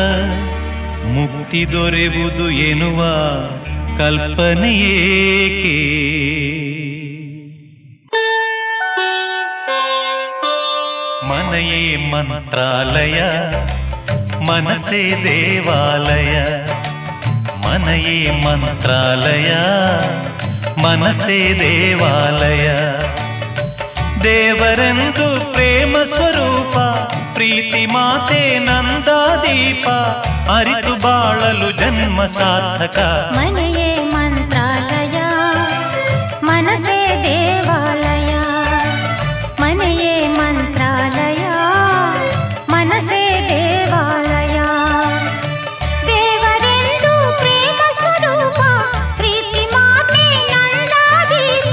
ಮುಕ್ತಿ ದೊರೆಯುವುದು ಎನ್ನುವ ಕಲ್ಪನೆಯೇಕೆ? ಮನೆಯೇ ಮಂತ್ರಾಲಯ, ಮನಸ್ಸೇ ದೇವಾಲಯ. ಮನೆಯೇ ಮಂತ್ರಾಲಯ, ಮನಸ್ಸೇ ದೇವಾಲಯ. ದೇವರೆಂದು ಪ್ರೇಮ ಸ್ವರೂಪ, ಪ್ರೀತಿ ಮಾತೆ ನಂದಾದೀಪ. ಅರಿತು ಬಾಳಲು ಜನ್ಮ ಸಾರ್ಥಕ. ಮನೆಯೇ ಮಂತ್ರಾಲಯ, ಮನಸ್ಸೇ ದೇವಾಲಯ. ಮನೆಯೇ ಮಂತ್ರಾಲಯ, ಮನಸ್ಸೇ ದೇವಾಲಯ. ದೇವರೆಂದು ಪ್ರೇಮ ಸ್ವರೂಪ, ಪ್ರೀತಿ ಮಾತೆ ನಂದಾದೀಪ.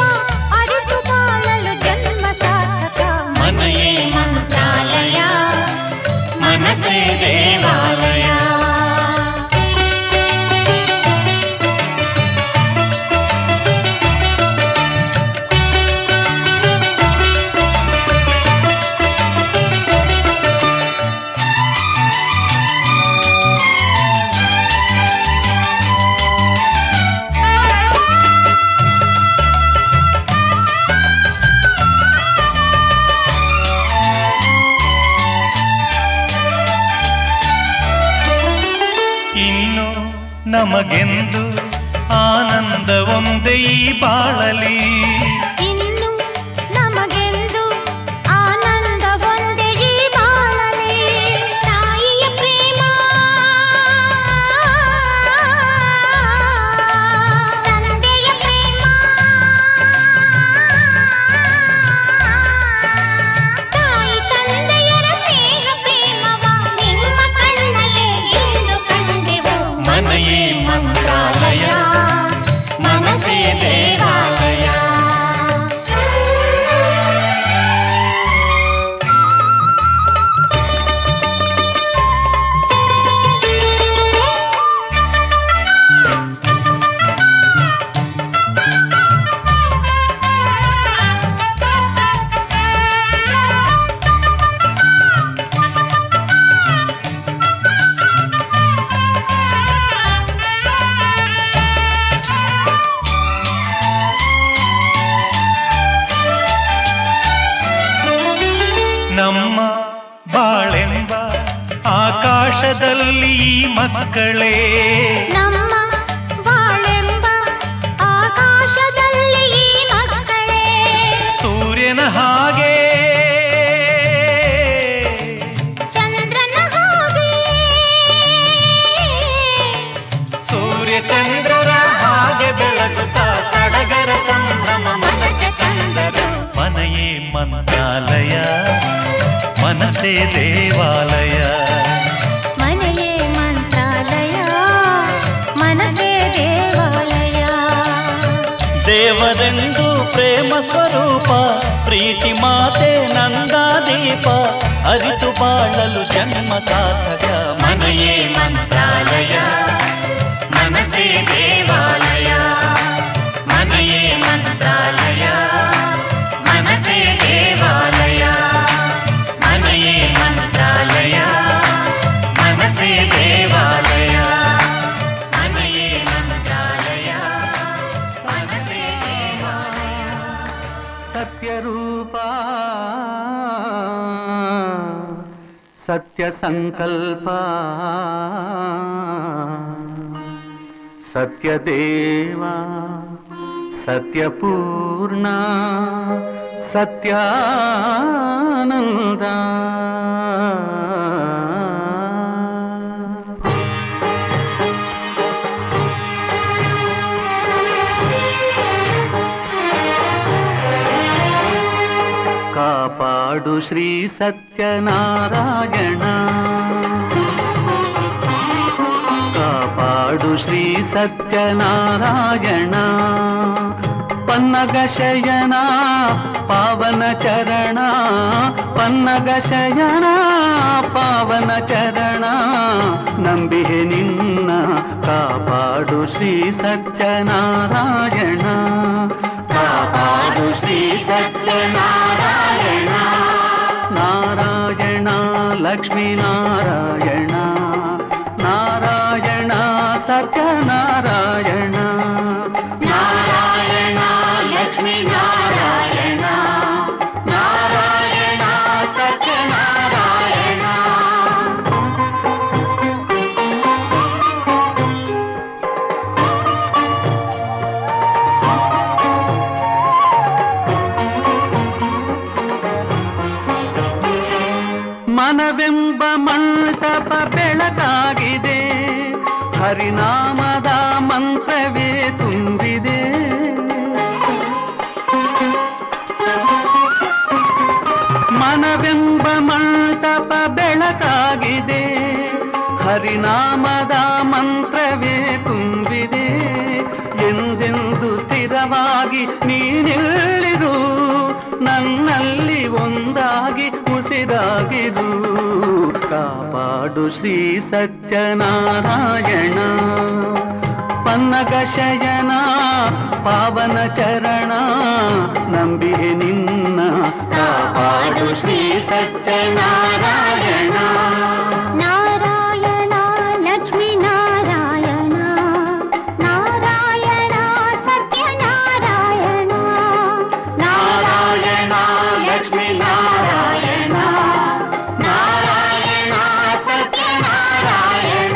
ಅರಿತು ಬಾಳಲು ಜನ್ಮ ಸಾರ್ಥಕ. ಮನೆಯೇ ಮಂತ್ರಾಲಯ, ಮನಸ್ಸೇ ದೇವಾಲಯ. ಇನ್ನು ನಮಗೆಂದು ಆನಂದ ಒಂದೇ ಈ ಬಾಳಲಿ. ಇನ್ನು ನಮಗೆಂದು ಆನಂದ ಒಂದೇ ಈ ಬಾಳಲಿ. ತಾಯಿಯ ಪ್ರೇಮ, ತಂದೆಯ ಪ್ರೇಮ, ತಾಯಿ ತಂದೆಯರ ಸ್ನೇಹ ಪ್ರೇಮವ ನಿಮ್ಮ ಕಣ್ಣಲ್ಲೇ ಇಂದು ಕಂಡೆವು. ಮನೆಯೇ ಮಂತ್ರಾಲಯ, ಮನಸ್ಸೇ ದೇವಾಲಯ. ನಮ್ಮ ಬಾಳೆಂಬ ಆಕಾಶದಲ್ಲಿ ಈ ಮಕ್ಕಳೇ. ನಮ್ಮ ಬಾಳೆಂಬ ಆಕಾಶದಲ್ಲಿ ಈ ಮಕ್ಕಳೇ. ಸೂರ್ಯನ ಹಾಗೆ, ಚಂದ್ರನ ಹಾಗೆ, ಸೂರ್ಯ ಚಂದ್ರರ ಹಾಗೆ ಬೆಳಗುತ್ತಾ ಸಡಗರ ಸಂಭ್ರಮ ಮನಕ್ಕೆ ತಂದರು. ಮನೆಯೇ ಮಂತ್ರಾಲಯ, ಮನಸ್ಸೇ ದೇವಾಲಯ. ಮನೆಯೇ ಮಂತ್ರಾಲಯ, ಮನಸ್ಸೇ ದೇವಾಲಯ. ದೇವರೆಂದು ಪ್ರೇಮ ಸ್ವರೂಪ, ಪ್ರೀತಿ ಮಾತೆ ನಂದಾದೀಪ. ಅರಿತು ಬಾಳಲು ಜನ್ಮ ಸಾರ್ಥಕ. ಮನೆಯೇ ಮಂತ್ರಾಲಯ, ಮನಸ್ಸೇ ದೇವಾಲಯ. ಮನೆಯೇ ಮಂತ್ರಾಲಯ, ಮನಸ್ಸೇ ದೇವಾಲಯ. ಮನೆಯೇ ಮಂತ್ರಾಲಯ, ಮನಸ್ಸೇ ದೇವಾಲಯ. ಮನೆಯೇ ಮಂತ್ರಾಲಯ, ಮನಸ್ಸೇ ದೇವಾಲಯ. ಸತ್ಯರೂಪ ಸತ್ಯ ಸಂಕಲ್ಪ ಸತ್ಯದೇವ ಸತ್ಯಪೂರ್ಣ ಸತ್ಯಾನಂದ ಕಾಪಾಡು ಶ್ರೀ ಸತ್ಯನಾರಾಯಣ ಕಾಪಾಡು ಶ್ರೀ ಸತ್ಯನಾರಾಯಣ ಪನ್ನಗ ಶಯನ ಪಾವನ ಚರಣ ಪನ್ನಗ ಶಯನ ಪಾವನ ಚರಣ ನಂಬಿಹೆ ನಿನ್ನ ಕಾಪಾಡು ಶ್ರೀ ಸತ್ಯನಾರಾಯಣ ಕಾಪಾಡು ಶ್ರೀ ಸತ್ಯನಾರಾಯಣ ನಾರಾಯಣ ಲಕ್ಷ್ಮೀ ನಾರಾಯಣ ನಾರಾಯಣ ಸತ್ಯನಾರಾಯಣ ನಾರಾಯಣ ಲಕ್ಷ್ಮೀ ನಾರಾಯಣ ನಾರಾಯಣ ಸತ್ಯನಾರಾಯಣ ಮನವೆಂಬ ಮಂಟಪ ಬೆಳಕಾಗಿದೆ ಹರಿನಾಮದ ಮಂತ್ರವೇ ತುಂಬಿದೆ ಮನವೆಂಬ ಮಂಟಪ ಬೆಳಕಾಗಿದೆ ಹರಿನಾಮದ ಮಂತ್ರವೇ ತುಂಬಿದೆ ಎಂದೆಂದು ಸ್ಥಿರವಾಗಿ ನೀನಿಲ್ಲಿರು ನನ್ನಲ್ಲಿ ಒಂದಾಗಿ ಉಸಿರಾಗಿರು ಕಾಪಾಡು ಶ್ರೀ ಸತ್ಯನಾರಾಯಣ ಪನ್ನಗ ಶಯನ ಪಾವನ ಚರಣ ನಂಬಿಹೆ ನಿನ್ನ ಕಾಪಾಡು ಶ್ರೀ ಸತ್ಯನಾರಾಯಣ ನಾರಾಯಣ ಲಕ್ಷ್ಮೀ ನಾರಾಯಣ ನಾರಾಯಣ ಸತ್ಯನಾರಾಯಣ ನಾರಾಯಣ ಲಕ್ಷ್ಮೀ ನಾರಾಯಣ ನಾರಾಯಣ ಸತ್ಯನಾರಾಯಣ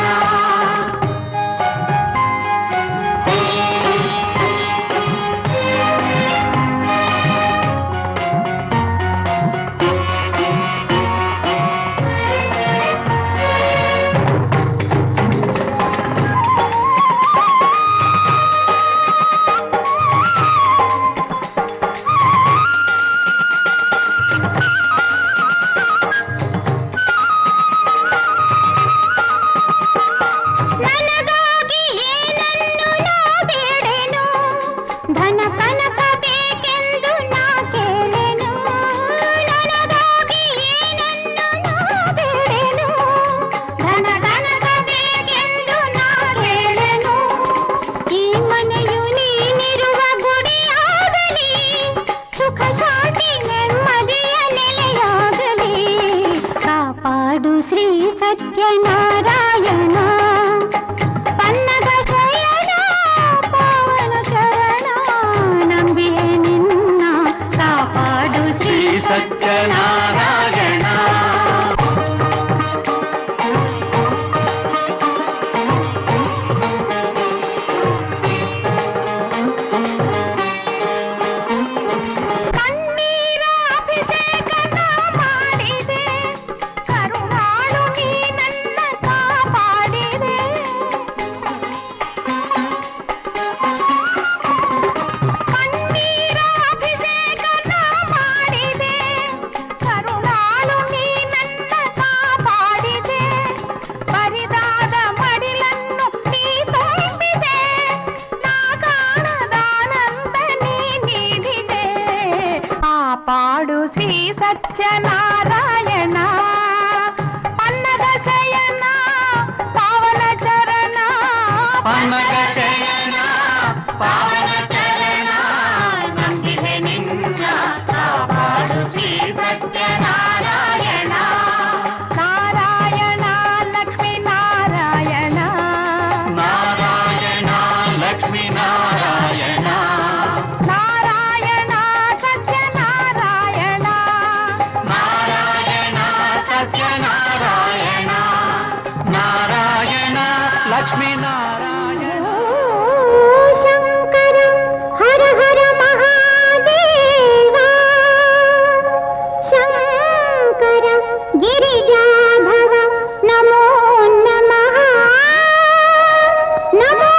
ನನಗಾಗಿ ಏನನ್ನು ನಾ ಬೇಡೆನು ಧನ ಕನಕ ಬೇಕೆಂದು ನಾ ಕೇಳೆನು ನನಗಾಗಿ ಏನನ್ನು ನಾ ಬೇಡೆನು ಧನ ಕನಕ ಬೇಕೆಂದು ನಾ ಕೇಳೆನು ಈ ಮನೆಯು ನೀನಿರುವ ಗುಡಿಯಾಗಲಿ ಸುಖ ಶಾಂತಿ ನೆಮ್ಮದಿಯ ನೆಲೆಯಾಗಲಿ ಕಾಪಾಡು ಶ್ರೀ ಸತ್ಯನಾರಾಯಣ ಪನ್ನಗ ಶಯನ ಪಾವನ ಚರಣ ನಂಬಿಯೇ ನಿನ್ನ ಕಾಪಾಡು ಶ್ರೀ ಸತ್ಯನಾರಾಯಣ ಕಣ್ಣೀರ ಅಭಿಷೇಕ ನಾ ಮಾಡಿದೆ ಕರುಣಾಳು ನೀ ನನ್ನ ಕಾಪಾಡಿದೆ ಕಣ್ಣೀರ ಅಭಿಷೇಕ ನಾ ಮಾಡಿದೆ ಕರುಣಾಳು ನೀ ನನ್ನ ಕಾಪಾಡಿದೆ ಬರಿದಾದ ಮಡಿಲನ್ನು ನೀ ತುಂಬಿದೆ ನಾ ಕಾಣದಾನಂದ ನೀ ನೀಡಿದೆ ಕಾಪಾಡು ಶ್ರೀ ಸತ್ಯನಾರಾಯಣ ಪನ್ನಗ ಶಯನ ಪಾವನ ಚರಣ ಪನ್ನಗ ಶಯನ ಪಾವನ ಚರಣ ನಂಬಿಹೆ ನಿನ್ನ ಕಾಪಾಡು ಶ್ರೀ ಸತ್ಯನಾರಾಯಣ ನಾರಾಯಣ ಲಕ್ಷ್ಮೀ ನಾರಾಯಣ ನಾರಾಯಣ ಲಕ್ಷ್ಮೀ ನಾರಾಯಣ ನಾರಾಯಣ ಸತ್ಯನಾರಾಯಣ ಲಕ್ಷ್ಮೀನಾರಾಯಣ ಶಂಕರ ಹರ ಹರ ಮಹಾದೇವ ಶಂಕರ ಗಿರಿಜಾಧವ ನಮೋ ನಮಃ ನಮೋ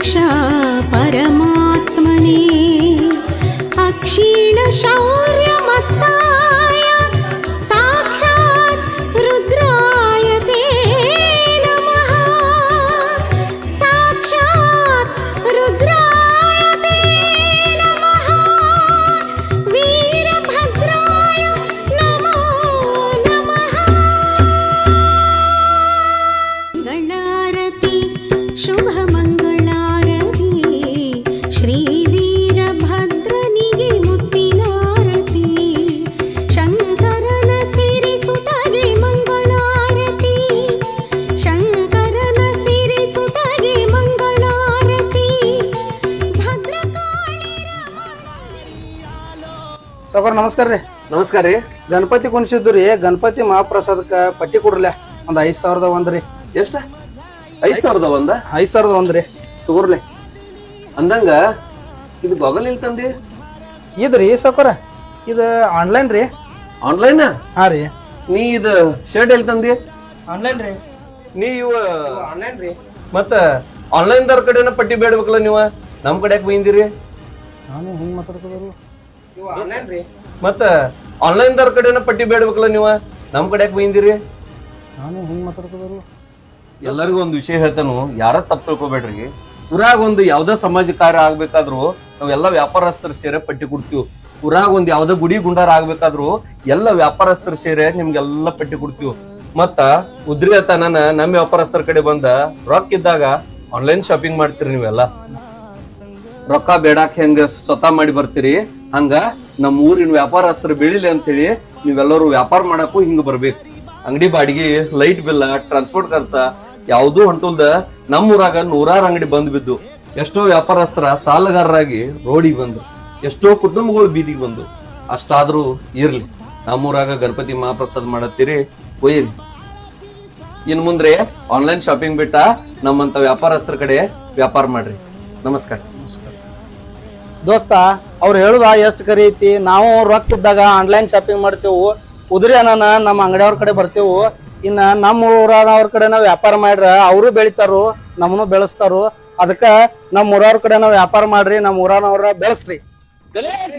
मोक्ष परमात्मने अक्षीण शौर्यमत्ताय साक्षात् रुद्राय ते नमः साक्षात् रुद्राय ते नमः वीरभद्राय नमो नमः मंगलारती शुभ मंगलारती श्री वीरभद्रनिगे मुत्तिनारती शंकरन सिरिसुतगे मंगलारती शंकरन सिरिसुतगे मंगलारती भद्रकाಳಿ ಸಾವ್ಕಾರ ನಮಸ್ಕಾರ ರೀ. ನಮಸ್ಕಾರ ರೀ. ಗಣಪತಿ ಕುಣಿಸಿದ್ದು ರೀ. ಗಣಪತಿ ಮಹಾಪ್ರಸಾದಕ್ಕ ಪಟ್ಟಿ ಕೊಡ್ರಲ್ಲ ಒಂದ್ 5,000 ರೀ. ಎಷ್ಟ? 5,000 5,000 ರೀ. ತಗೋರ್ಲೆ ಅಂದಂಗ ಇದು ಗೊಗಲ್ ಇಲ್ಲಿ ತಂದಿ ಇದ್ರಿ ಸಾವ್ಕಾರ ಇದು ಆನ್ಲೈನ್ ರೀ. ಆನ್ಲೈನ್? ಹಾ ರೀ. ನೀ ಇದು ಶರ್ಟ್ ಎಲ್ಲಿ ತಂದಿ? ಆನ್ಲೈನ್ ರೀ. ನೀ ಇವ ಆನ್ಲೈನ್ ರೀ. ಮತ್ತ ಆನ್ಲೈನ್ ದವ್ರ ಕಡೆನ ಪಟ್ಟಿ ಬೇಡ್ಬೇಕಲ್ಲ ನೀವ ನಮ್ ಕಡೆ ಯಾಕೆ ಬೈಂದಿರಿ? ನಾನು ಹಿಂಗ್ ಮಾತಾಡ್ತಿದ್ರು. ಇವು ಆನ್ಲೈನ್ ರೀ. ಮತ್ತ ಆನ್ಲೈನ್ ದವ್ರ ಕಡೆನ ಪಟ್ಟಿ ಬೇಡ್ಬೇಕಲ್ಲ ನೀವ ನಮ್ ಕಡೆ ಯಾಕೆ ಬೈಂದಿರಿ? ನಾನು ಹಿಂಗ್ ಮಾತಾಡ್ತಿದ್ರು. ಎಲ್ಲರಿಗೂ ಒಂದು ವಿಷಯ ಹೇಳ್ತಾನು, ಯಾರ ತಪ್ಪು ತಿಳ್ಕೊಬೇಡ್ರಿ. ಊರಾಗ ಒಂದು ಯಾವ್ದೋ ಸಮಾಜ ಕಾರ್ಯ ಆಗ್ಬೇಕಾದ್ರು ನಾವೆಲ್ಲ ವ್ಯಾಪಾರಸ್ಥರು ಸೇರೆ ಪಟ್ಟಿ ಕೊಡ್ತೀವಿ. ಊರಾಗ ಒಂದ್ ಯಾವ್ದೋ ಗುಡಿ ಗುಂಡಾರ ಆಗ್ಬೇಕಾದ್ರು ಎಲ್ಲ ವ್ಯಾಪಾರಸ್ಥರು ಸೇರೆ ನಿಮ್ಗೆಲ್ಲ ಪಟ್ಟಿ ಕೊಡ್ತೀವಿ. ಮತ್ತ ಉದ್ರಿ ತನನ ನಮ್ಮ ವ್ಯಾಪಾರಸ್ಥರ ಕಡೆ ಬಂದ ರೊಕ್ಕ ಇದ್ದಾಗ ಆನ್ಲೈನ್ ಶಾಪಿಂಗ್ ಮಾಡ್ತೀರಿ. ನೀವೆಲ್ಲ ರೊಕ್ಕ ಬೇಡಾಕ್ ಹೆಂಗ ಸ್ವತಃ ಮಾಡಿ ಬರ್ತೀರಿ, ಹಂಗ ನಮ್ಮ ಊರಿನ ವ್ಯಾಪಾರಸ್ಥರು ಬೆಳಿಲಿ ಅಂತ ಹೇಳಿ ನೀವೆಲ್ಲರೂ ವ್ಯಾಪಾರ ಮಾಡಕ್ಕೂ ಹಿಂಗ ಬರ್ಬೇಕು. ಅಂಗಡಿ ಬಾಡಿಗೆ, ಲೈಟ್ ಬಿಲ್, ಟ್ರಾನ್ಸ್ಪೋರ್ಟ್ ಖರ್ಚ ಯಾವ್ದೂ ಹೊಂಟಲ್ದ ನಮ್ಮ ಊರಾಗ 100 ಅಂಗಡಿ ಬಂದ್ ಬಿದ್ದು. ಎಷ್ಟೋ ವ್ಯಾಪಾರಸ್ಥರ ಸಾಲಗಾರರಾಗಿ ರೋಡಿಗೆ ಬಂದ್ರು, ಎಷ್ಟೋ ಕುಟುಂಬಗಳು ಬೀದಿಗೆ ಬಂದು. ಅಷ್ಟಾದ್ರೂ ಇರ್ಲಿ, ನಮ್ಮೂರಾಗ ಗಣಪತಿ ಮಹಾಪ್ರಸಾದ್ ಮಾಡತ್ತೀರಿ, ಒಯ್ಯಿರಿ. ಇನ್ ಮುಂದ್ರೆ ಆನ್ಲೈನ್ ಶಾಪಿಂಗ್ ಬಿಟ್ಟ ನಮ್ಮಂತ ವ್ಯಾಪಾರಸ್ಥರ ಕಡೆ ವ್ಯಾಪಾರ ಮಾಡ್ರಿ. ನಮಸ್ಕಾರ. ದೋಸ್ತ ಅವ್ರು ಹೇಳುದ ಎಷ್ಟು ಕರಿ ಐತಿ. ನಾವು ರೊಕ್ಕ ಇದ್ದಾಗ ಆನ್ಲೈನ್ ಶಾಪಿಂಗ್ ಮಾಡ್ತೇವು. ಉದ್ರಿ ಅನ್ನ ನಮ್ಮ ಅಂಗಡಿಯವ್ರ ಕಡೆ ಬರ್ತೇವು. ಇನ್ನ ನಮ್ಮ ಊರವ್ರ ಕಡೆ ನಾವ್ ವ್ಯಾಪಾರ ಮಾಡ್ರ ಅವರು ಬೆಳಿತಾರು, ನಮ್ಮನ್ನು ಬೆಳೆಸ್ತಾರು. ಅದಕ್ಕ ನಮ್ಮ ಊರವ್ರ ಕಡೆ ನಾವ್ ವ್ಯಾಪಾರ ಮಾಡ್ರಿ, ನಮ್ಮ ಊರವ್ರ ಬೆಳೆಸ್ರಿ. ಗಣೇಶ್